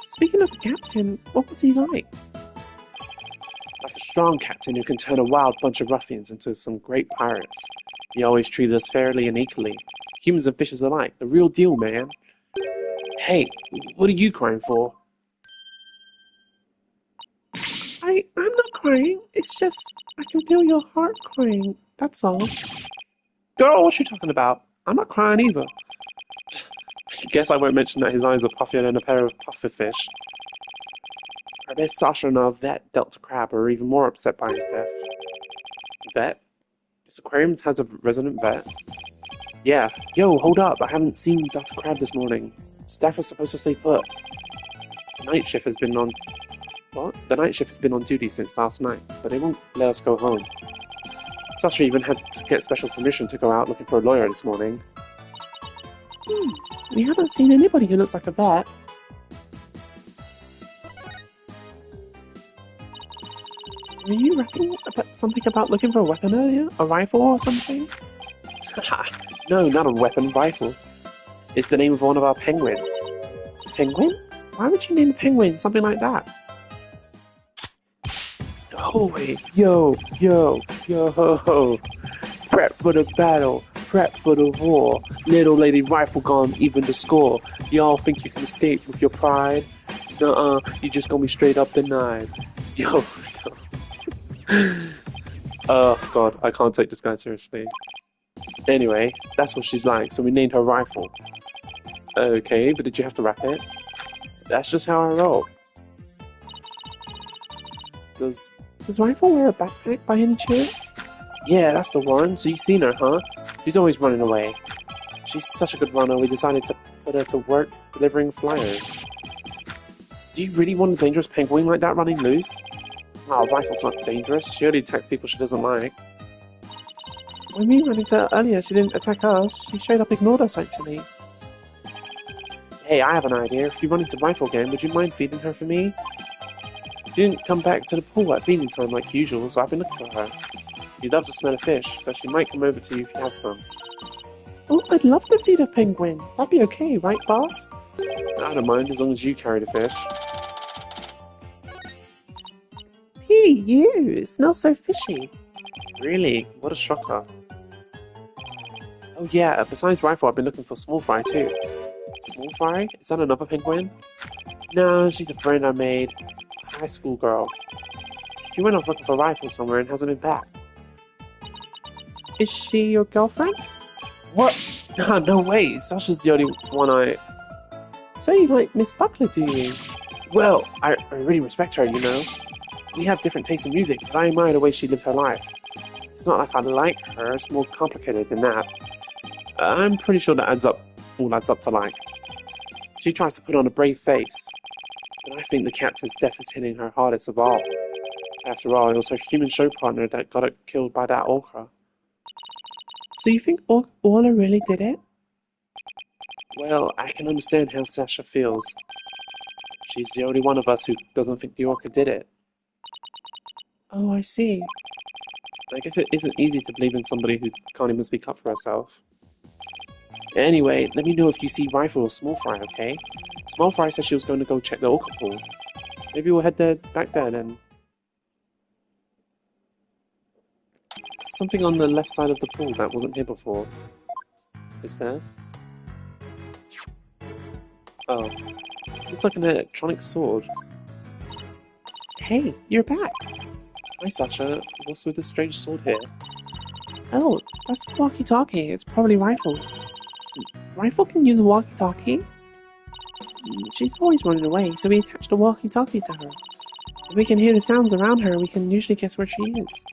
B: Speaking of the captain, what was he like? Like a strong captain who can turn a wild bunch of ruffians into some great pirates. He always treated us fairly and equally. Humans and fishes alike. The real deal, man. Hey, what are you crying for? I'm not crying. It's just, I can feel your heart crying. That's all. Girl, what you talking about? I'm not crying either. I guess I won't mention that his eyes are puffier than a pair of pufferfish. I bet Sasha and our vet, Delta Crab, are even more upset by his death. Vet? This aquarium has a resident vet? Yeah. Yo, hold up. I haven't seen Dr. Crab this morning. Staff was supposed to stay put. The night shift has been on... What? The night shift has been on duty since last night, but they won't let us go home. Sasha even had to get special permission to go out looking for a lawyer this morning. We haven't seen anybody who looks like a vet. Were you rapping about something about looking for a weapon earlier? A rifle or something? No, not a weapon, rifle. It's the name of one of our penguins. Penguin? Why would you name a penguin something like that? No way! Yo! Prep for the battle, prep for the war. Little lady rifle gun, even the score. Y'all think you can escape with your pride? Nuh-uh, you just gonna be straight up denied. Yo. Oh god, I can't take this guy seriously. Anyway, that's what she's like, so we named her Rifle. Okay, but did you have to rap it? That's just how I roll. Does Rifle wear a backpack by any chance? Yeah, that's the one. So you've seen her, huh? She's always running away. She's such a good runner, we decided to put her to work delivering flyers. Do you really want a dangerous penguin like that running loose? Oh, Rifle's not dangerous. She only attacks people she doesn't like. When we ran into her earlier, she didn't attack us. She straight up ignored us, actually. Hey, I have an idea. If you run into Rifle again, would you mind feeding her for me? She didn't come back to the pool at feeding time like usual, so I've been looking for her. You'd love to smell a fish, but she might come over to you if you had some. Oh, I'd love to feed a penguin. That'd be okay, right, boss? I don't mind, as long as you carry the fish. Hey, you! It smells so fishy. Really? What a shocker. Oh yeah, besides Rifle, I've been looking for Small Fry too. Small Fry? Is that another penguin? No, she's a friend I made. A high school girl. She went off looking for Rifle somewhere and hasn't been back. Is she your girlfriend? What? No way. Sasha's the only one I... So you like Miss Buckler, do you? Well, I really respect her, you know. We have different tastes in music, but I admire the way she lived her life. It's not like I like her, it's more complicated than that. I'm pretty sure that all adds up to like. She tries to put on a brave face, but I think the captain's death is hitting her hardest of all. After all, it was her human show partner that got her killed by that orca. So you think Orla really did it? Well, I can understand how Sasha feels. She's the only one of us who doesn't think the orca did it. Oh, I see. I guess it isn't easy to believe in somebody who can't even speak up for herself. Anyway, let me know if you see Rifle or Small Fry, okay? Small Fry said she was going to go check the orca pool. Maybe we'll head back there then. Something on the left side of the pool that wasn't here before. Is there? Oh. It's like an electronic sword. Hey, you're back! Hi Sasha, what's with this strange sword here? Oh, that's a walkie-talkie. It's probably Rifle's. Rifle can use a walkie-talkie? She's always running away, so we attached a walkie-talkie to her. If we can hear the sounds around her, we can usually guess where she is.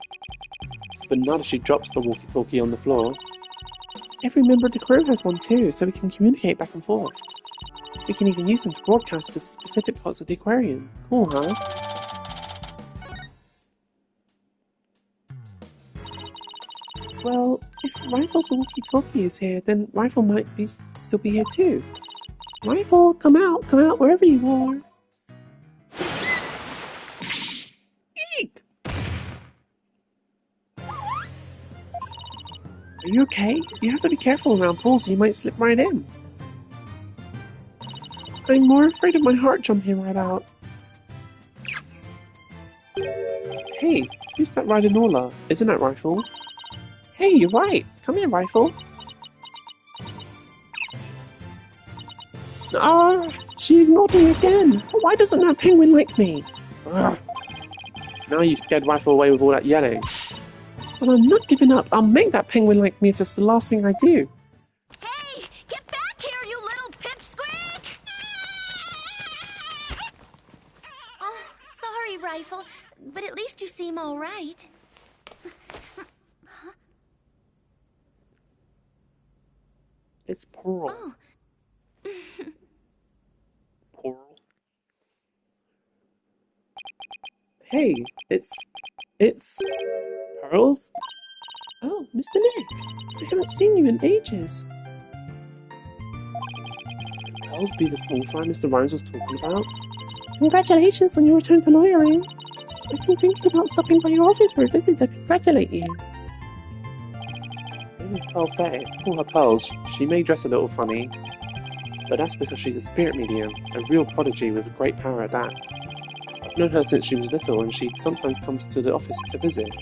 B: But not if she drops the walkie-talkie on the floor. Every member of the crew has one too, so we can communicate back and forth. We can even use them to broadcast to specific parts of the aquarium. Cool, huh? Well, if Rifle's walkie-talkie is here, then Rifle might still be here too. Rifle, come out wherever you are. Are you okay? You have to be careful around pools, you might slip right in. I'm more afraid of my heart jumping right out. Hey, who's that riding Orla? Isn't that Rifle? Hey, you're right. Come here, Rifle. Ah, she ignored me again. Why doesn't that penguin like me? Ugh. Now you've scared Rifle away with all that yelling. But I'm not giving up. I'll make that penguin like me if that's the last thing I do.
C: Hey, get back here, you little pipsqueak! Oh, sorry, Rifle, but at least you seem all right.
B: It's Pearl.
C: Oh.
B: Pearl? Hey, it's Pearls? Oh, Mr. Nick. I haven't seen you in ages. Could Pearls be the small fry Mr. Rhymes was talking about? Congratulations on your return to lawyering. I've been thinking about stopping by your office for a visit to congratulate you. This is Pearl Faye. Call her Pearls. She may dress a little funny, but that's because she's a spirit medium, a real prodigy with great power at that. I've known her since she was little, and she sometimes comes to the office to visit.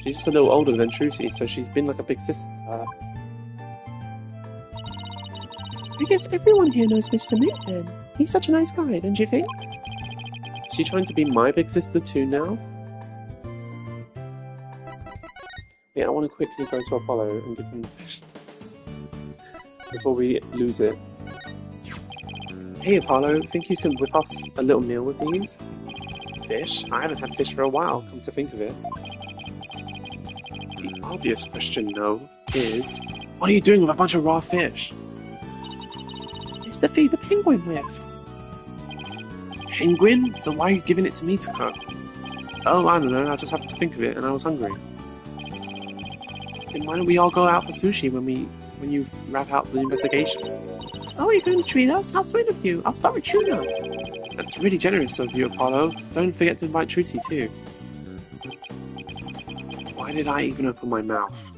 B: She's just a little older than Trucy, so she's been like a big sister to her. I guess everyone here knows Mr. Nick then. He's such a nice guy, don't you think? Is she trying to be my big sister too now? Yeah, I want to quickly go to Apollo and give him the fish before we lose it. Hey Apollo, think you can whip us a little meal with these? Fish? I haven't had fish for a while, come to think of it. The obvious question, though, is what are you doing with a bunch of raw fish? It's to feed the penguin with. Penguin? So why are you giving it to me to cook? Oh, I don't know, I just happened to think of it and I was hungry. Then why don't we all go out for sushi when you wrap out the investigation? Oh, you're going to treat us? How sweet of you. I'll start with tuna. That's really generous of you, Apollo. Don't forget to invite Trucy too. Why did I even open my mouth?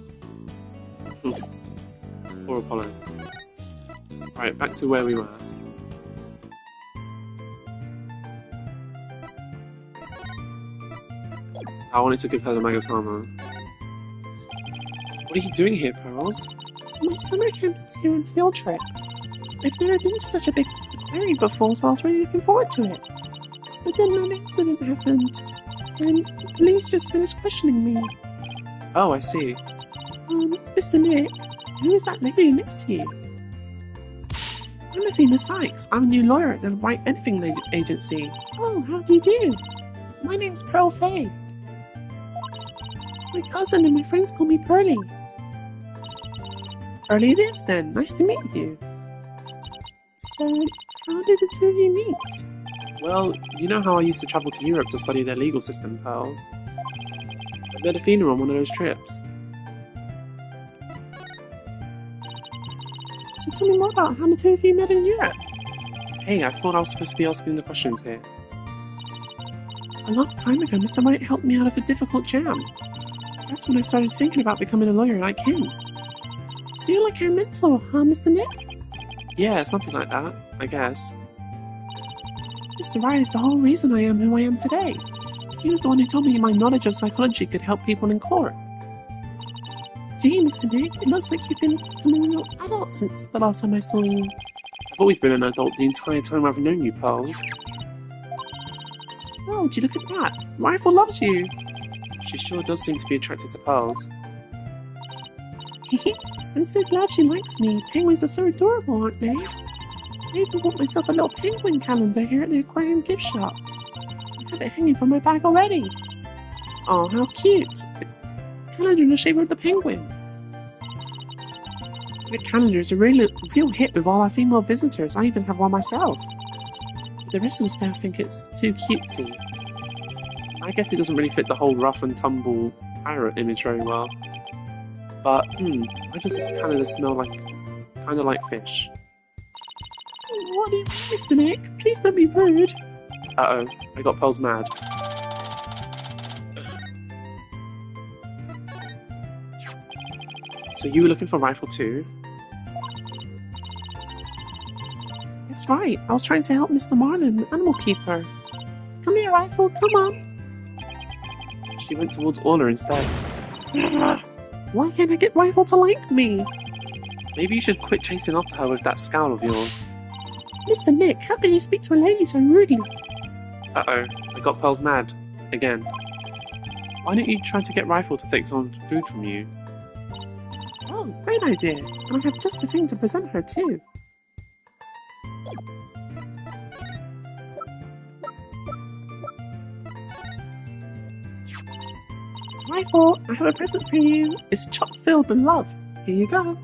B: Poor Apollo. Right, back to where we were. I wanted to give her the Magatama. What are you doing here, Pearls? My summer camp is here on field trip. I've never been to such a big aquarium before, so I was really looking forward to it. But then an accident happened, and the police just finished questioning me. Oh, I see. Mr. Nick, who is that lady next to you? I'm Athena Sykes. I'm a new lawyer at the Write Anything agency. Oh, how do you do? My name's Pearl Faye. My cousin and my friends call me Pearly. Pearly it is then. Nice to meet you. So, how did the two of you meet? Well, you know how I used to travel to Europe to study their legal system, Pearl? I met Athena on one of those trips. So tell me more about how the two of you met in Europe. Hey, I thought I was supposed to be asking the questions here. A long time ago, Mr. White helped me out of a difficult jam. That's when I started thinking about becoming a lawyer like him. So you're like your mentor, huh, Mr. Nick? Yeah, something like that, I guess. Mr. Wright is the whole reason I am who I am today. He was the one who told me my knowledge of psychology could help people in court. Gee, Mr. Nick, it looks like you've been becoming a real adult since the last time I saw you. I've always been an adult the entire time I've known you, Pearls. Oh, would you look at that? Rifle loves you! She sure does seem to be attracted to Pearls. I'm so glad she likes me. Penguins are so adorable, aren't they? I even bought myself a little penguin calendar here at the aquarium gift shop. I have it hanging from my bag already. Oh, how cute! A calendar in the shape of the penguin. The calendar is a real hit with all our female visitors. I even have one myself. But the rest of the staff think it's too cutesy. I guess it doesn't really fit the whole rough and tumble pirate image very well. But, why does this calendar smell like, kind of like fish? What do you mean, Mr. Nick? Please don't be rude. Uh-oh, I got Pearls mad. So you were looking for Rifle too? That's right. I was trying to help Mr. Marlin, the animal keeper. Come here, Rifle. Come on. She went towards Orla instead. Why can't I get Rifle to like me? Maybe you should quit chasing after her with that scowl of yours. Mr. Nick, how can you speak to a lady so rudely? Uh-oh, I got Pearls mad. Again. Why don't you try to get Rifle to take some food from you? Oh, great idea. And I have just the thing to present her too. Rifle, I have a present for you. It's chock filled with love. Here you go.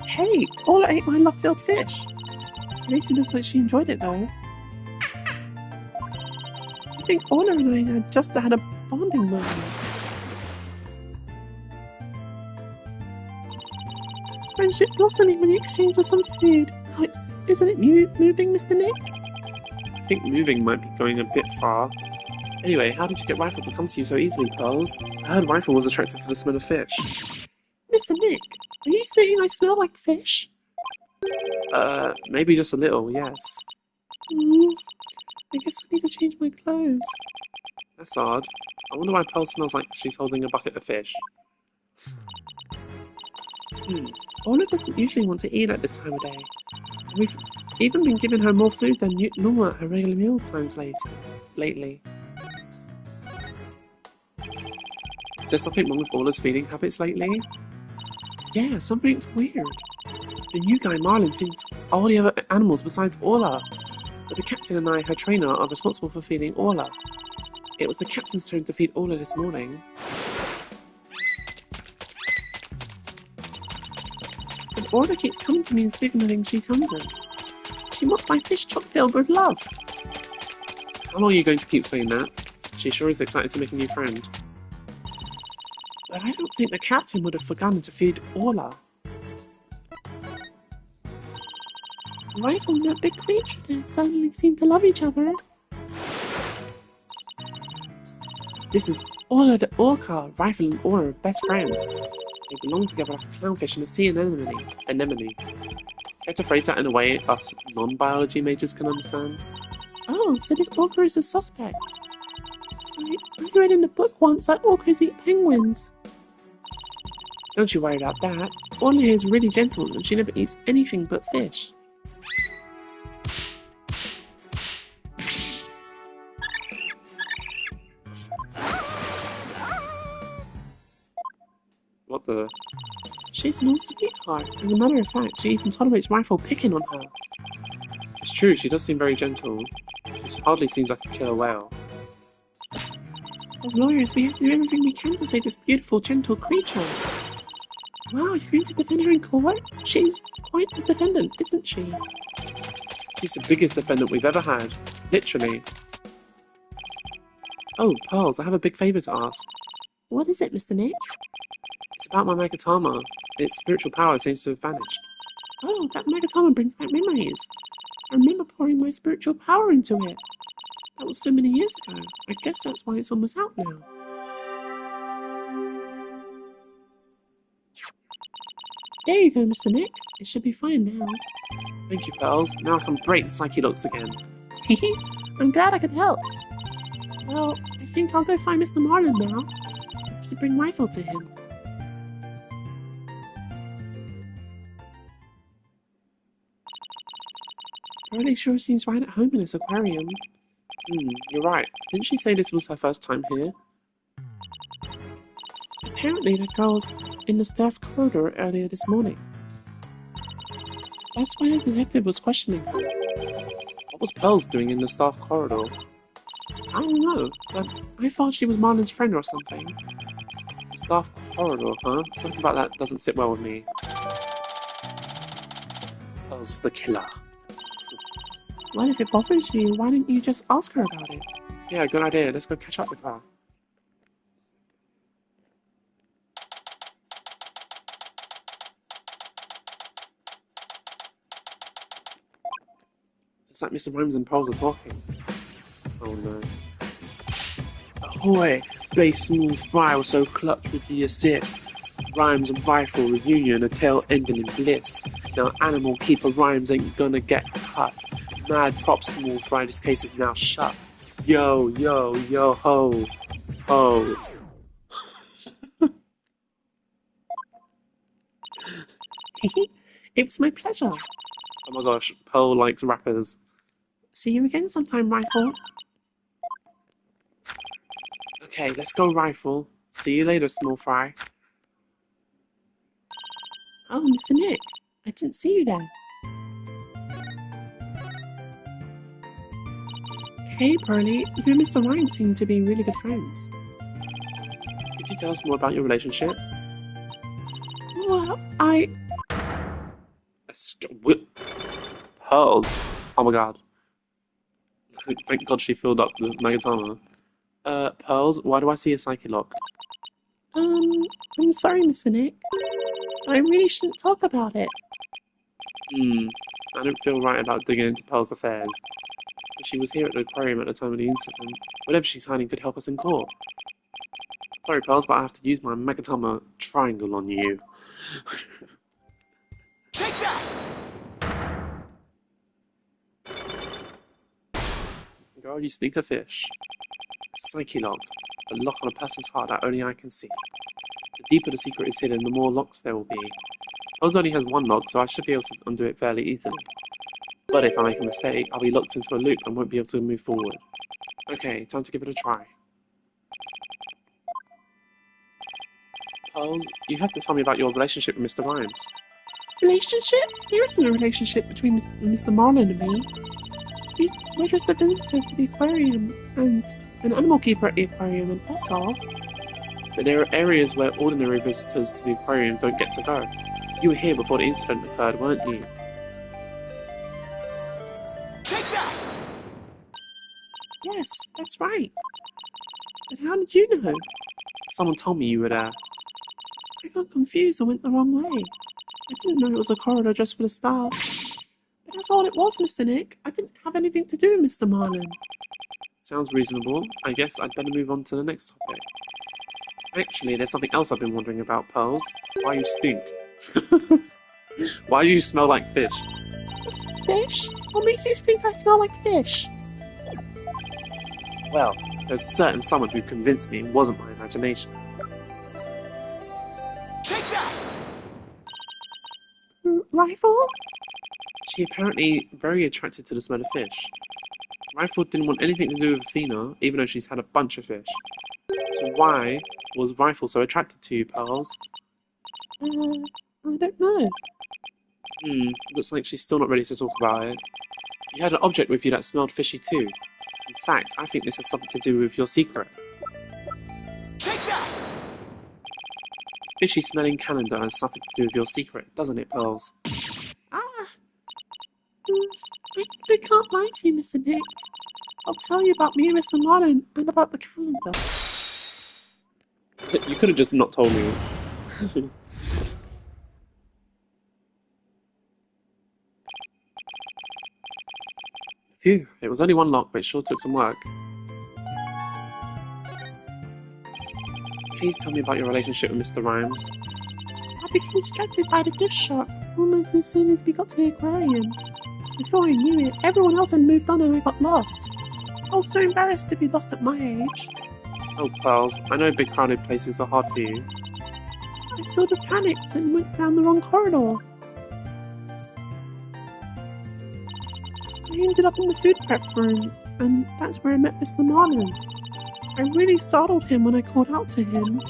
B: Hey, Orla ate my love-filled fish. At least it looks like she enjoyed it though. I think Orla and I had just had a bonding moment. Friendship blossoming with the exchange of some food. Oh, isn't it moving, Mr. Nick? I think moving might be going a bit far. Anyway, how did you get Rifle to come to you so easily, Pearls? I heard Rifle was attracted to the smell of fish. Mr. Nick, are you saying I smell like fish? Maybe just a little, yes. I guess I need to change my clothes. That's odd. I wonder why Pearl smells like she's holding a bucket of fish. Orla doesn't usually want to eat at this time of day. We've even been giving her more food than normal at her regular meal times lately. Is there something wrong with Orla's feeding habits lately? Yeah, something's weird. The new guy, Marlin, feeds all the other animals besides Orla. But the captain and I, her trainer, are responsible for feeding Orla. It was the captain's turn to feed Orla this morning. And Orla keeps coming to me and signaling she's hungry. She wants my fish chock filled with love. How long are you going to keep saying that? She sure is excited to make a new friend. But I don't think the captain would have forgotten to feed Orla. Rifle and that big creature suddenly seem to love each other. This is Orla the Orca. Rifle and Orla are best friends. They belong together like a clownfish in a sea anemone. Get to phrase that in a way us non-biology majors can understand. Oh, so this orca is a suspect. I read in the book once that orcas eat penguins. Don't you worry about that. Orla here is really gentle and she never eats anything but fish. What the? She's an old sweetheart. As a matter of fact, she even tolerates Rifle picking on her. It's true, she does seem very gentle. She hardly seems like a killer whale. As lawyers, we have to do everything we can to save this beautiful, gentle creature. Wow, you're going to defend her in court? She's quite the defendant, isn't she? She's the biggest defendant we've ever had. Literally. Oh, Pearls, I have a big favour to ask. What is it, Mr. Nick? It's about my Magatama. Its spiritual power seems to have vanished. Oh, that Magatama brings back memories. I remember pouring my spiritual power into it. That was so many years ago. I guess that's why it's almost out now. There you go, Mr. Nick. It should be fine now. Thank you, Pearls. Now I can break Psyche Locks again. Hehe, I'm glad I could help. Well, I think I'll go find Mr. Marlin now. I have to bring Rifle to him. Really sure seems right at home in this aquarium. You're right. Didn't she say this was her first time here? Apparently the girl's in the staff corridor earlier this morning. That's why the detective was questioning her. What was Pearls doing in the staff corridor? I don't know, but I thought she was Marlin's friend or something. The staff corridor, huh? Something about that doesn't sit well with me. Pearls the killer. Well, if it bothers you, why didn't you just ask her about it? Yeah, good idea. Let's go catch up with her. It's like Mr. Rhymes and Pearls are talking. Oh no. Oh, Ahoy! Base Smooth Fry was so clutch with the assist. Rhymes and Rifle reunion, a tail ending in bliss. Now Animal Keeper Rhymes ain't gonna get cut. Mad prop Smooth Fry, this case is now shut. Yo, yo, yo, ho, ho. It was my pleasure. Oh my gosh, Pearl likes rappers. See you again sometime, Rifle. Okay, let's go, Rifle. See you later, Small Fry. Oh, Mr. Nick, I didn't see you there. Hey, Pearlie, you and Mr. Ryan seem to be really good friends. Could you tell us more about your relationship? Well, Pearls. Oh my god. Thank god she filled up the Magatama. Pearls, why do I see a Psyche Lock? I'm sorry, Mr. Nick. I really shouldn't talk about it. I don't feel right about digging into Pearl's affairs. She was here at the aquarium at the time of the incident. Whatever she's hiding could help us in court. Sorry, Pearls, but I have to use my Magatama triangle on you.
A: Take that!
B: Girl, you sneaker fish. Psyche Lock. A lock on a person's heart that only I can see. The deeper the secret is hidden, the more locks there will be. Oz only has one lock, so I should be able to undo it fairly easily. But if I make a mistake, I'll be locked into a loop and won't be able to move forward. Okay, time to give it a try. Pearls, you have to tell me about your relationship with Mr. Rhymes. Relationship? There isn't a relationship between Mr. Marlin and me. We're just a visitor to the aquarium and an animal keeper at the aquarium, and that's all. But there are areas where ordinary visitors to the aquarium don't get to go. You were here before the incident occurred, weren't you?
A: Take that!
B: Yes, that's right. But how did you know? Someone told me you were there. I got confused and went the wrong way. I didn't know it was a corridor just for the staff. But that's all it was, Mr. Nick. I didn't have anything to do with Mr. Marlin. Sounds reasonable. I guess I'd better move on to the next topic. Actually, there's something else I've been wondering about, Pearls. Why you stink? Why do you smell like fish? Fish? What makes you think I smell like fish? Well, there's certain someone who convinced me it wasn't my imagination.
A: Take that!
B: Rifle? She apparently very attracted to the smell of fish. Rifle didn't want anything to do with Athena, even though she's had a bunch of fish. So why was Rifle so attracted to you, Pearls? I don't know. Looks like she's still not ready to talk about it. You had an object with you that smelled fishy too. In fact, I think this has something to do with your secret.
A: Take that!
B: Fishy smelling calendar has something to do with your secret, doesn't it, Pearls? I can't lie to you, Mr. Nick. I'll tell you about me and Mr. Marlin and about the calendar. You could have just not told me. Phew, it was only one lock, but it sure took some work. Please tell me about your relationship with Mr. Rhymes. I became distracted by the gift shop almost as soon as we got to the aquarium. Before I knew it, everyone else had moved on and I got lost. I was so embarrassed to be lost at my age. Oh, Pearls, I know big crowded places are hard for you. I sort of panicked and went down the wrong corridor. I ended up in the food prep room, and that's where I met Mr. Marlin. I really startled him when I called out to him.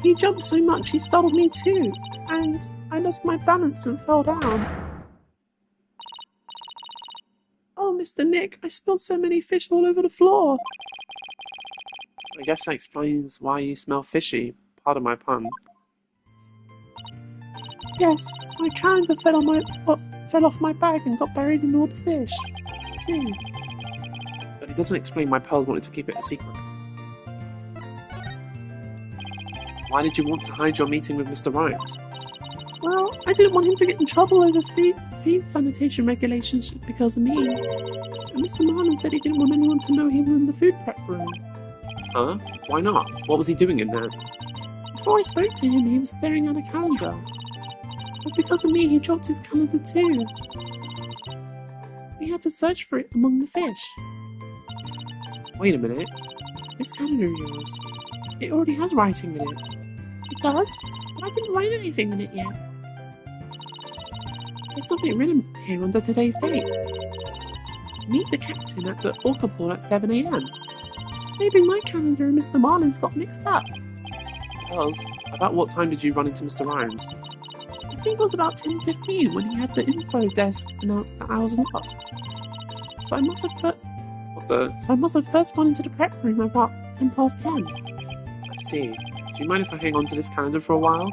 B: He jumped so much he startled me too, and I lost my balance and fell down. Oh, Mr. Nick, I spilled so many fish all over the floor. I guess that explains why you smell fishy. Pardon my pun. Yes, my calendar fell off my bag and got buried in all the fish, too. But it doesn't explain why Pearl wanted to keep it a secret. Why did you want to hide your meeting with Mr. Rhymes? Well, I didn't want him to get in trouble over feed sanitation regulations because of me. And Mr. Marlin said he didn't want anyone to know he was in the food prep room. Huh? Why not? What was he doing in there?
D: Before I spoke to him, he was staring at a calendar. But because of me, he dropped his calendar too. We had to search for it among the fish.
B: Wait a minute.
D: This calendar of yours, it already has writing in it. It does? But I didn't write anything in it yet. There's something written here under today's date. Meet the captain at the orca pool at 7 a.m. Maybe my calendar and Mr. Marlin's got mixed up.
B: Charles, about what time did you run into Mr. Rhymes?
D: I think it was about 10:15 when he had the info desk announced that I was lost. So I must have first gone into the prep room about 10 past 10.
B: I see. Do you mind if I hang on to this calendar for a while?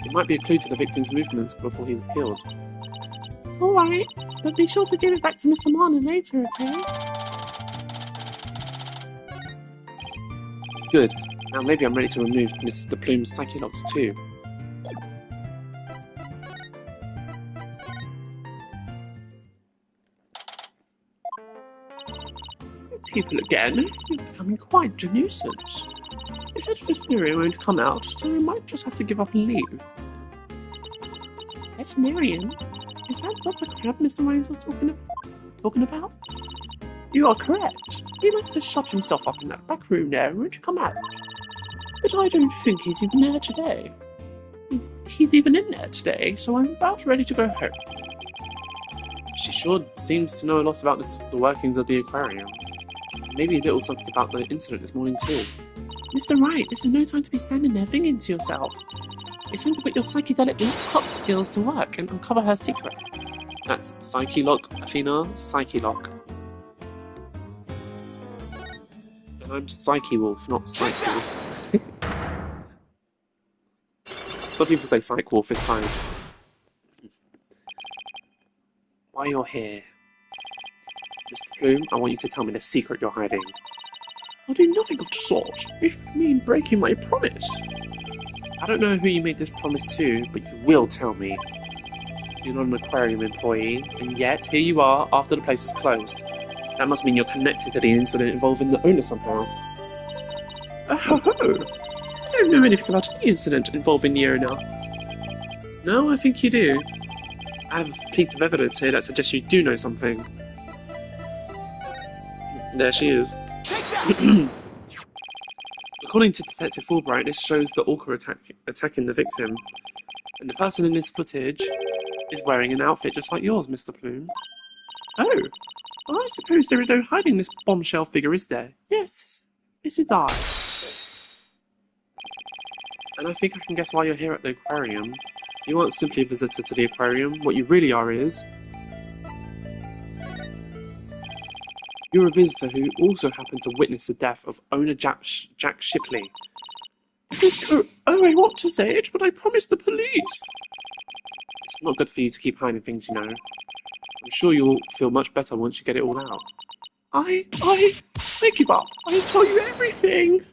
B: It might be a clue to the victim's movements before he was killed.
D: Alright, but be sure to give it back to Mr. Marlin later, okay?
B: Good. Now maybe I'm ready to remove Mr. Plume's psyche locks too.
D: People again? You're becoming quite a nuisance. If that veterinarian won't come out, then I might just have to give up and leave. Veterinarian? Is that Dr. Crab Mr. Rhymes was talking about? You are correct. He likes to shut himself up in that back room there and won't come out. But I don't think he's even there today. He's even in there today, so I'm about ready to go home.
B: She sure seems to know a lot about the workings of the aquarium. Maybe a little something about the incident this morning too.
D: Mr. Wright, this is no time to be standing there thinking to yourself. It's time to put your psychedelic pop skills to work and uncover her secret.
B: That's Psyche Lock, Athena, Psyche Lock. And I'm Psyche Wolf, not Psyche Wolf. Some people say Psyche Wolf is fine. Why you're here? Mr. Plume, I want you to tell me the secret you're hiding.
D: I'll do nothing of the sort. It would mean breaking my promise.
B: I don't know who you made this promise to, but you will tell me. You're not an aquarium employee, and yet here you are after the place is closed. That must mean you're connected to the incident involving the owner somehow.
D: Oh, I don't know anything about any incident involving the owner.
B: No, I think you do. I have a piece of evidence here that suggests you do know something. There she is.
A: Take that!
B: According to Detective Fulbright, this shows the orca attacking the victim. And the person in this footage is wearing an outfit just like yours, Mr. Plume.
D: Oh, well, I suppose there is no hiding this bombshell figure, is there? Yes, it does.
B: And I think I can guess why you're here at the aquarium. You aren't simply a visitor to the aquarium. What you really are is... You're a visitor who also happened to witness the death of owner Jack Shipley.
D: Oh, I want to say it, but I promised the police.
B: It's not good for you to keep hiding things, you know. I'm sure you'll feel much better once you get it all out.
D: I give up. I'll tell you everything.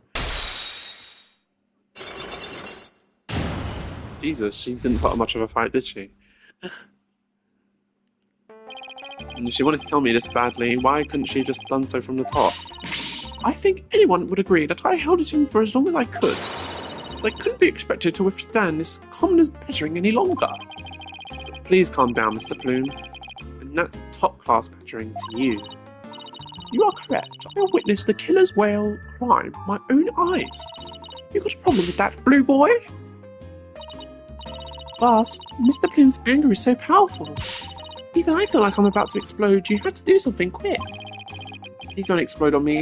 B: Jesus, she didn't put up much of a fight, did she? And she wanted to tell me this badly. Why couldn't she have just done so from the top?
D: I think anyone would agree that I held it in for as long as I could. I couldn't be expected to withstand this common as badgering any longer.
B: Please calm down, Mr. Plume. And that's top-class badgering to you.
D: You are correct. I witnessed the killer's whale crime with my own eyes. You got a problem with that, Blue Boy? But Mr. Plume's anger is so powerful. Even I feel like I'm about to explode. You had to do something quick.
B: Please don't explode on me.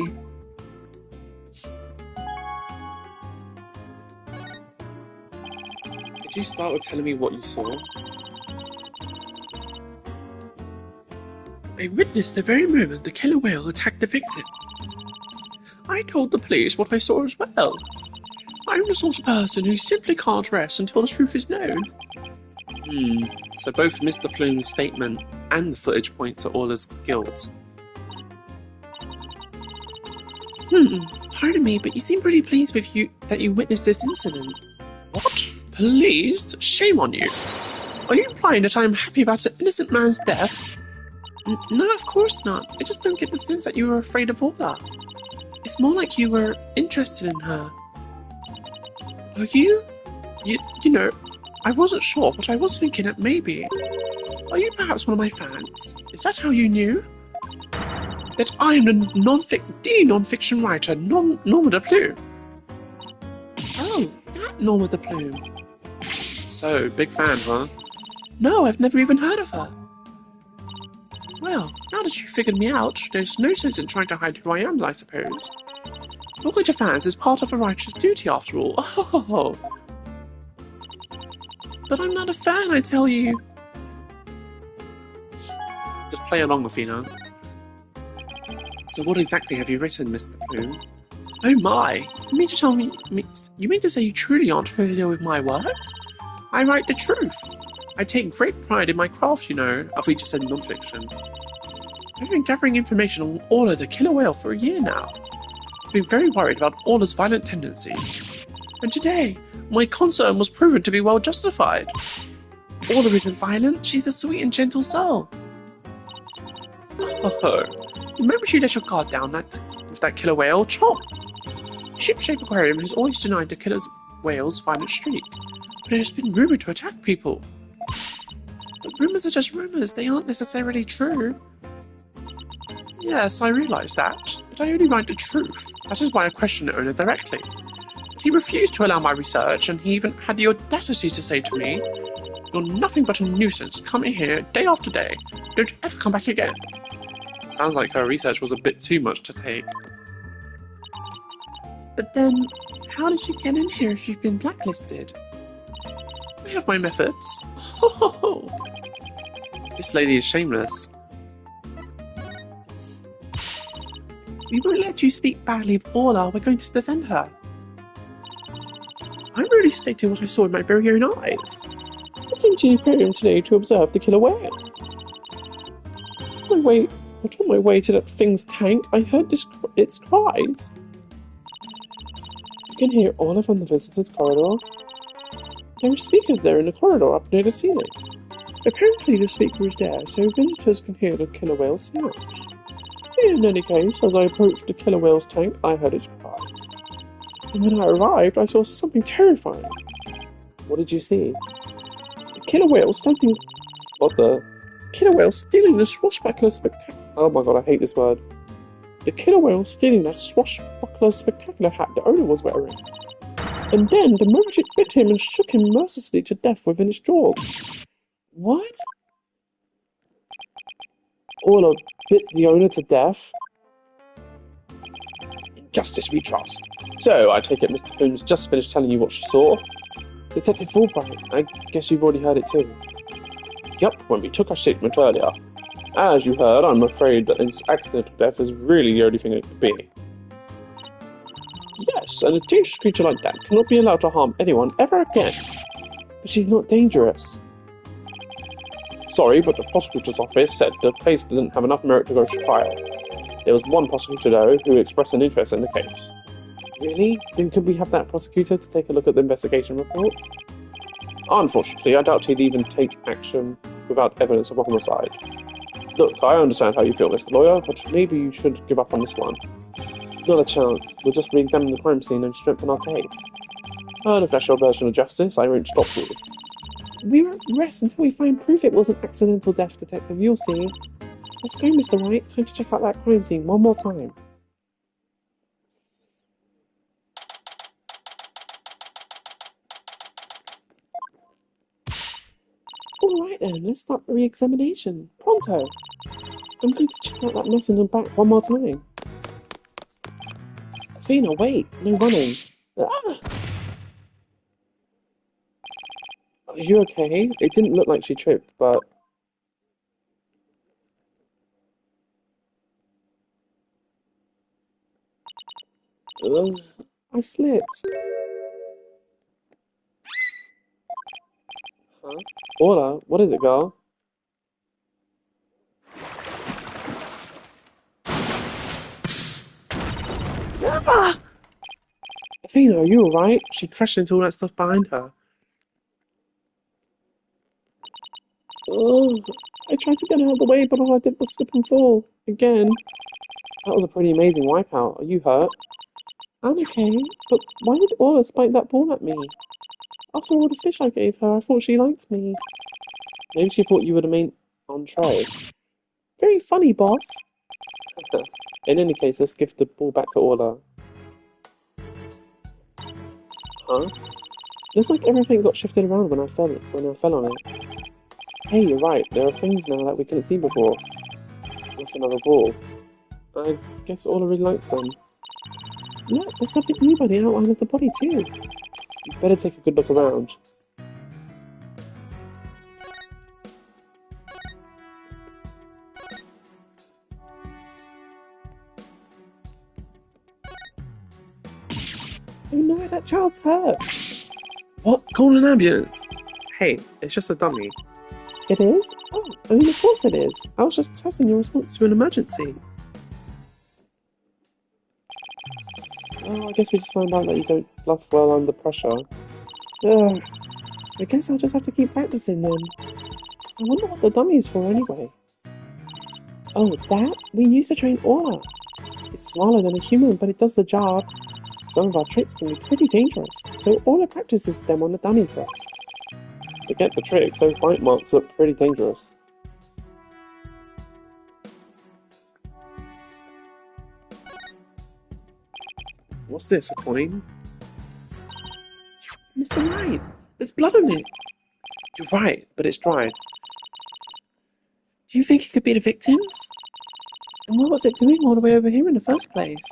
B: Could you start with telling me what you saw?
D: I witnessed the very moment the killer whale attacked the victim. I told the police what I saw as well. I'm the sort of person who simply can't rest until the truth is known.
B: So both Mr. Plume's statement and the footage point to Orla's guilt.
D: Pardon me, but you seem pretty pleased with that you witnessed this incident. What? Pleased? Shame on you. Are you implying that I am happy about an innocent man's death? No, of course not. I just don't get the sense that you were afraid of Orla. It's more like you were interested in her. Are you? You know, I wasn't sure, but I was thinking that maybe. Are you perhaps one of my fans? Is that how you knew? That I am the non-fiction writer, Norma de Plume. Oh, that Norma de Plume.
B: So, big fan, huh?
D: No, I've never even heard of her. Well, now that you've figured me out, there's no sense in trying to hide who I am, I suppose. Talking to fans is part of a writer's duty, after all. Oh. But I'm not a fan, I tell you.
B: Just play along, Athena. So what exactly have you written, Mr. Plume?
D: Oh my! You mean to tell me? You mean to say you truly aren't familiar with my work? I write the truth. I take great pride in my craft, you know.
B: I thought you just said non-fiction.
D: I've been gathering information on Orla the killer whale for a year now. I've been very worried about Orla's violent tendencies. And today, my concern was proven to be well justified. Orla isn't violent, she's a sweet and gentle soul. Oh, the moment you let your guard down with that killer whale, chomp! Ship-Shape Aquarium has always denied the killer whale's violent streak, but it has been rumoured to attack people. But rumours are just rumours, they aren't necessarily true. Yes, I realise that, but I only write the truth. That is why I questioned the owner directly. But he refused to allow my research, and he even had the audacity to say to me, "You're nothing but a nuisance, coming here day after day. Don't ever come back again."
B: Sounds like her research was a bit too much to take.
D: But then, how did you get in here if you've been blacklisted? I have my methods. Oh.
B: This lady is shameless.
D: We won't let you speak badly of Orla, we're going to defend her. I'm really stating what I saw with my very own eyes. I came to the aquarium today to observe the killer whale. On my way to that thing's tank, I heard its cries. You can hear Orla from the visitors' corridor. There are speakers there in the corridor up near the ceiling. Apparently the speaker is there, so visitors can hear the killer whale's sound. In any case, as I approached the killer whale's tank, I heard its cries. And when I arrived, I saw something terrifying. What did you see? The killer whale standing... What the? Killer whale stealing the swashbuckler spectacular... Oh my god, I hate this word. The killer whale stealing that swashbuckler spectacular hat the owner was wearing. And then, the moment it bit him and shook him mercilessly to death within its jaws. What? Orla bit the owner to death? Justice we trust. So, I take it Mr. Plume's just finished telling you what she saw? Detective Fulbright, I guess you've already heard it too. Yup, when we took our statement earlier. As you heard, I'm afraid that this accidental death is really the only thing it could be. Yes, and a dangerous creature like that cannot be allowed to harm anyone ever again. But she's not dangerous. Sorry, but the prosecutor's office said the case didn't have enough merit to go to trial. There was one prosecutor, though, who expressed an interest in the case. Really? Then could we have that prosecutor to take a look at the investigation reports? Unfortunately, I doubt he'd even take action without evidence of a homicide. Look, I understand how you feel, Mr. Lawyer, but maybe you should give up on this one. Not a chance. We'll just re-examine the crime scene and strengthen our case. And if that's your version of justice, I won't stop you. We won't rest until we find proof it was an accidental death, Detective, you'll see. Let's go, Mr. Wright. Time to check out that crime scene one more time. Alright then, let's start the re-examination. Pronto! I'm going to check out that method and back one more time. Athena, wait! No running! Ah! Are you okay? It didn't look like she tripped, but... I slipped. Huh? Orla, what is it, girl? Ah! Athena, are you alright? She crashed into all that stuff behind her. Oh, I tried to get out of the way, but all I did was slip and fall. Again.
B: That was a pretty amazing wipeout. Are you hurt? I'm okay, but why did Orla spike that ball at me? After all the fish I gave her, I thought she liked me. Maybe she thought you were the main entree. Very funny, boss. In any case, let's give the ball back to Orla. Huh? Looks like everything got shifted around when I fell on it. Hey, you're right. There are things now that we couldn't see before. Like another ball. I guess Orla really likes them. Look, there's something new by the outline of the body too. You'd better take a good look around. Oh no, that child's hurt! What? Call an ambulance! Hey, it's just a dummy. It is? Oh, I mean, of course it is. I was just testing your response to an emergency. Oh, I guess we just found out that you don't bluff well under pressure. Ugh. I guess I'll just have to keep practicing then. I wonder what the dummy is for anyway. Oh, that? We used to train Aura. It's smaller than a human, but it does the job. Some of our tricks can be pretty dangerous, so Aura practices them on the dummy first. Forget the tricks, those bite marks look pretty dangerous. What's this, a coin? Mr. Wright, there's blood on it! You're right, but it's dried. Do you think it could be the victims? And what was it doing all the way over here in the first place?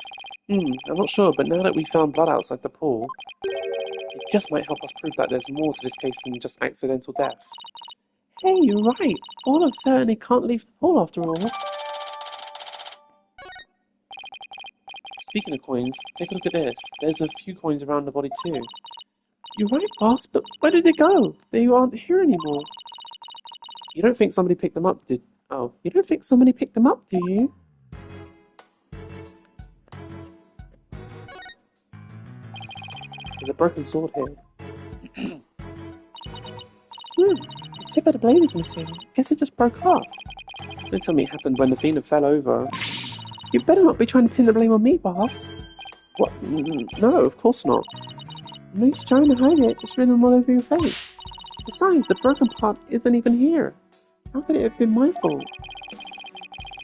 B: I'm not sure, but now that we found blood outside the pool, it just might help us prove that there's more to this case than just accidental death. Hey, you're right. Olive certainly can't leave the pool after all. Speaking of coins, take a look at this. There's a few coins around the body too. You're right, boss, but where did they go? They aren't here anymore. You don't think somebody picked them up, did... Oh, you don't think somebody picked them up, do you? There's a broken sword here. The tip of the blade is missing. Guess it just broke off. Don't tell me it happened when the fiend fell over. You better not be trying to pin the blame on me, boss. What? No, of course not. No use trying to hide it. It's written all over your face. Besides, the broken part isn't even here. How could it have been my fault?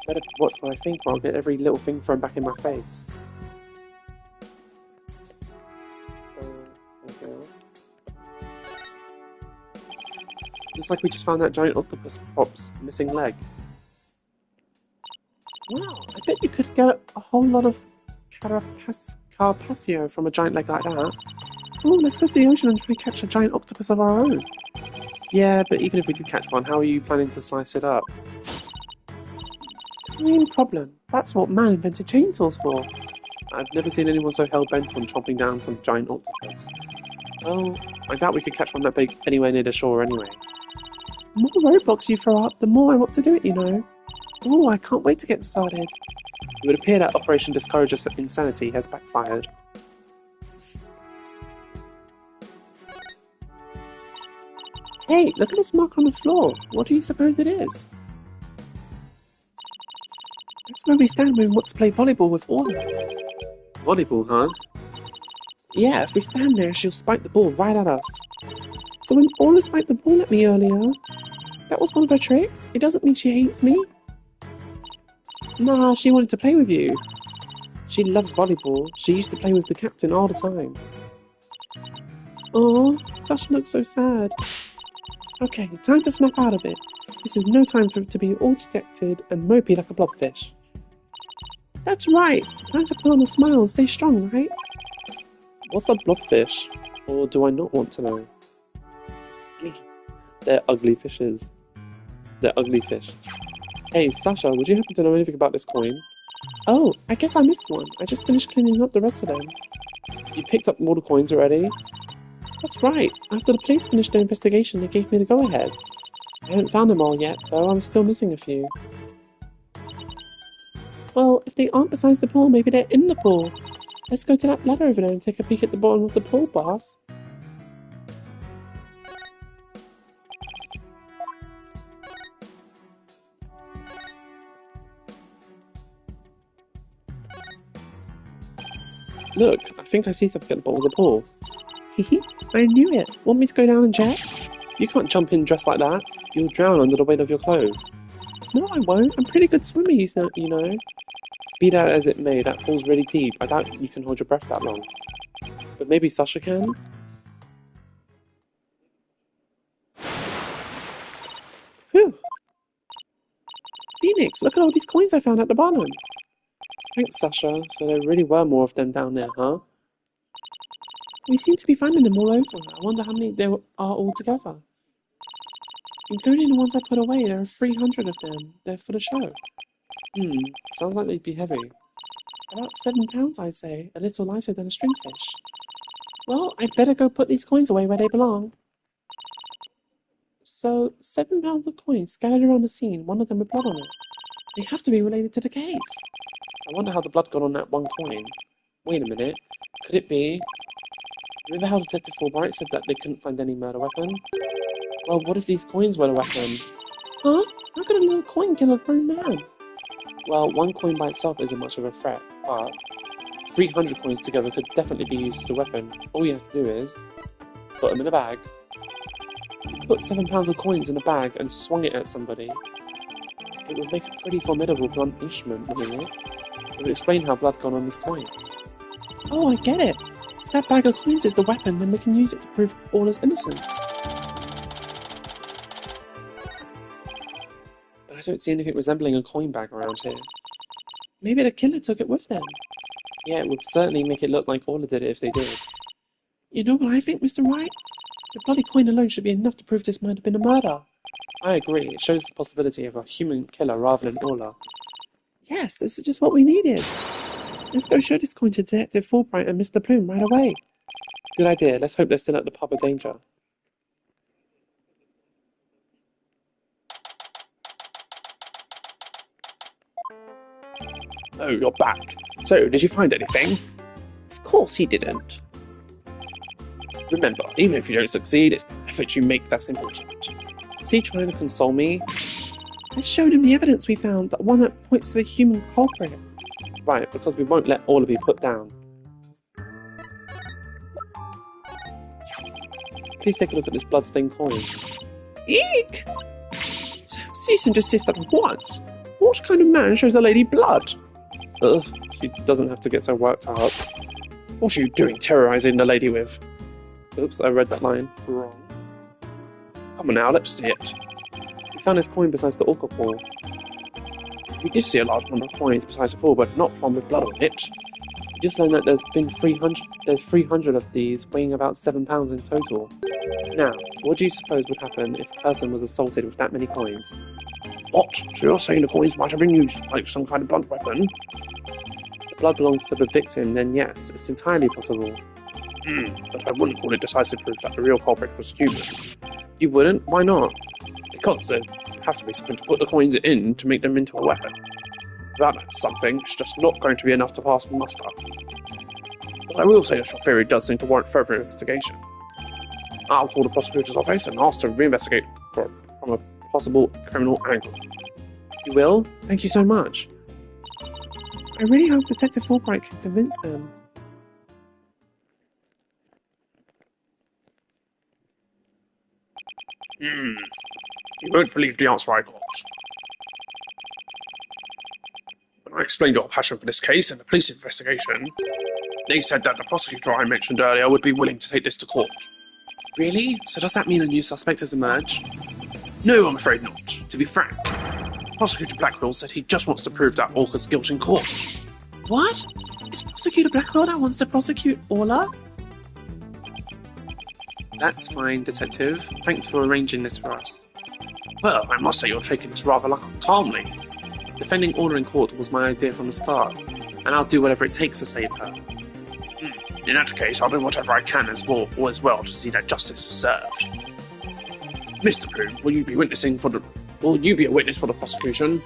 B: Better watch what I think or I'll get every little thing thrown back in my face. Anything else? Looks like we just found that giant octopus pop's missing leg. Wow, I bet you could get a whole lot of carpaccio from a giant leg like that. Oh, let's go to the ocean and try and catch a giant octopus of our own. Yeah, but even if we did catch one, how are you planning to slice it up? Main problem. That's what man invented chainsaws for. I've never seen anyone so hell-bent on chopping down some giant octopus. Well, I doubt we could catch one that big anywhere near the shore anyway. The more roadblocks you throw up, the more I want to do it, you know. Oh, I can't wait to get started. It would appear that Operation Discourage Insanity has backfired. Hey, look at this mark on the floor. What do you suppose it is? That's where we stand when we want to play volleyball with Orla. Volleyball, huh? Yeah, if we stand there, she'll spike the ball right at us. So when Orla spiked the ball at me earlier, that was one of her tricks? It doesn't mean she hates me? Nah, she wanted to play with you. She loves volleyball. She used to play with the captain all the time. Oh, Sasha looks so sad. Okay, time to snap out of it. This is no time for it to be all dejected and mopey like a blobfish. That's right. Time to put on a smile and stay strong, right? What's a blobfish? Or do I not want to know? They're ugly fishes. They're ugly fish. Hey, Sasha, would you happen to know anything about this coin? Oh, I guess I missed one. I just finished cleaning up the rest of them. You picked up all the coins already? That's right. After the police finished their investigation, they gave me the go-ahead. I haven't found them all yet, though I'm still missing a few. Well, if they aren't besides the pool, maybe they're in the pool. Let's go to that ladder over there and take a peek at the bottom of the pool, boss. Look, I think I see something at the bottom of the pool. Hehe, I knew it. Want me to go down and check? You can't jump in dressed like that. You'll drown under the weight of your clothes. No, I won't. I'm a pretty good swimmer, you know. Be that as it may, that pool's really deep. I doubt you can hold your breath that long. But maybe Sasha can? Phew. Phoenix, look at all these coins I found at the bottom. Thanks, Sasha. So there really were more of them down there, huh? We seem to be finding them all over. I wonder how many there are altogether. Including the ones I put away, there are 300 of them. They're for the show. Sounds like they'd be heavy. About 7 pounds, I'd say. A little lighter than a stringfish. Well, I'd better go put these coins away where they belong. So, 7 pounds of coins scattered around the scene, one of them with blood on it. They have to be related to the case. I wonder how the blood got on that one coin. Wait a minute. Could it be... Remember how Detective Fulbright said that they couldn't find any murder weapon? Well, what if these coins were the weapon? Huh? How could a little coin kill a grown man? Well, one coin by itself isn't much of a threat, but 300 coins together could definitely be used as a weapon. All you have to do is put them in a bag. Put 7 pounds of coins in a bag and swung it at somebody. It would make a pretty formidable blunt instrument, wouldn't it? It would explain how blood got on this coin. Oh, I get it. If that bag of coins is the weapon, then we can use it to prove Orla's innocence. But I don't see anything resembling a coin bag around here. Maybe the killer took it with them. Yeah, it would certainly make it look like Orla did it if they did. You know what I think, Mr. Wright? The bloody coin alone should be enough to prove this might have been a murder. I agree. It shows the possibility of a human killer rather than Orla. Yes, this is just what we needed. Let's go show this coin to Detective Fulbright and Mr. Plume right away. Good idea. Let's hope they're still at the pub of danger. Oh, you're back. So, did you find anything? Of course he didn't. Remember, even if you don't succeed, it's the effort you make that's important. Is he trying to console me? I showed him the evidence we found, that one that points to the human culprit. Right, because we won't let Orla be put down. Please take a look at this bloodstained coin. Eek! Cease and desist at once! What kind of man shows a lady blood? Ugh, she doesn't have to get so worked up. What are you doing terrorising the lady with? Oops, I read that line wrong. Come on now, let's see it. We found this coin besides the orca pool. We did see a large number of coins besides the pool, but not one with blood on it. We just learned that there's 300 of these, weighing about 7 pounds in total. Now, what do you suppose would happen if a person was assaulted with that many coins? What? So you're saying the coins might have been used like some kind of blunt weapon? If the blood belongs to the victim, then yes, it's entirely possible. But I wouldn't call it decisive proof that the real culprit was human. You wouldn't? Why not? Because there have to be something to put the coins in to make them into a weapon. That something is just not going to be enough to pass muster. But I will say that your theory does seem to warrant further investigation. I'll call the prosecutor's office and ask to reinvestigate from a possible criminal angle. You will? Thank you so much. I really hope Detective Fulbright can convince them. You won't believe the answer I got. When I explained your passion for this case and the police investigation, they said that the prosecutor I mentioned earlier would be willing to take this to court. Really? So does that mean a new suspect has emerged? No, I'm afraid not. To be frank, Prosecutor Blackwell said he just wants to prove that Orla's guilt in court. What? Is Prosecutor Blackwell that wants to prosecute Orla? That's fine, Detective. Thanks for arranging this for us. Well, I must say you're taking this rather calmly. Defending Orla in court was my idea from the start, and I'll do whatever it takes to save her. In that case, I'll do whatever I can as well to see that justice is served. Mr. Plume, will you be a witness for the prosecution?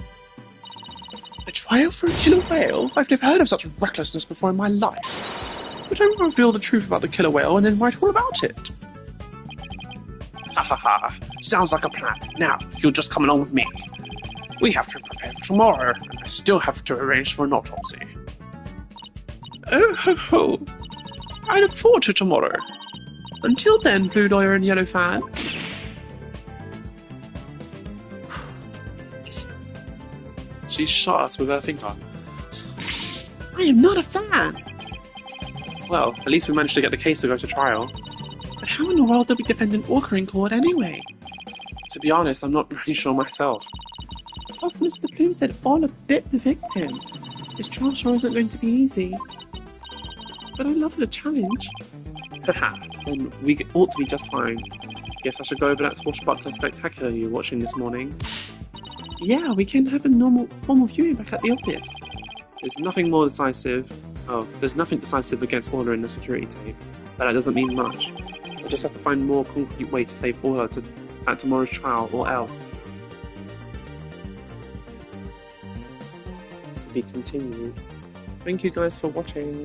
B: A trial for a killer whale? I've never heard of such recklessness before in my life. But I will reveal the truth about the killer whale and then write all about it. Ha ha ha. Sounds like a plan. Now, if you'll just come along with me. We have to prepare for tomorrow, and I still have to arrange for an autopsy. Oh ho ho. I look forward to tomorrow. Until then, Blue Lawyer and Yellow Fan. She shot us with her finger. I am not a fan! Well, at least we managed to get the case to go to trial. But how in the world did we defend an orca in court anyway? To be honest, I'm not really sure myself. Plus, Mr. Blue said all a bit the victim. This trial sure isn't going to be easy. But I love the challenge. Haha, then we ought to be just fine. Guess I should go over that swashbuckler spectacular you were watching this morning. Yeah, we can have a normal formal viewing back at the office. There's nothing decisive against Orla in the security tape, but that doesn't mean much. I just have to find a more concrete way to save Orla at tomorrow's trial, or else. To be continued. Thank you guys for watching.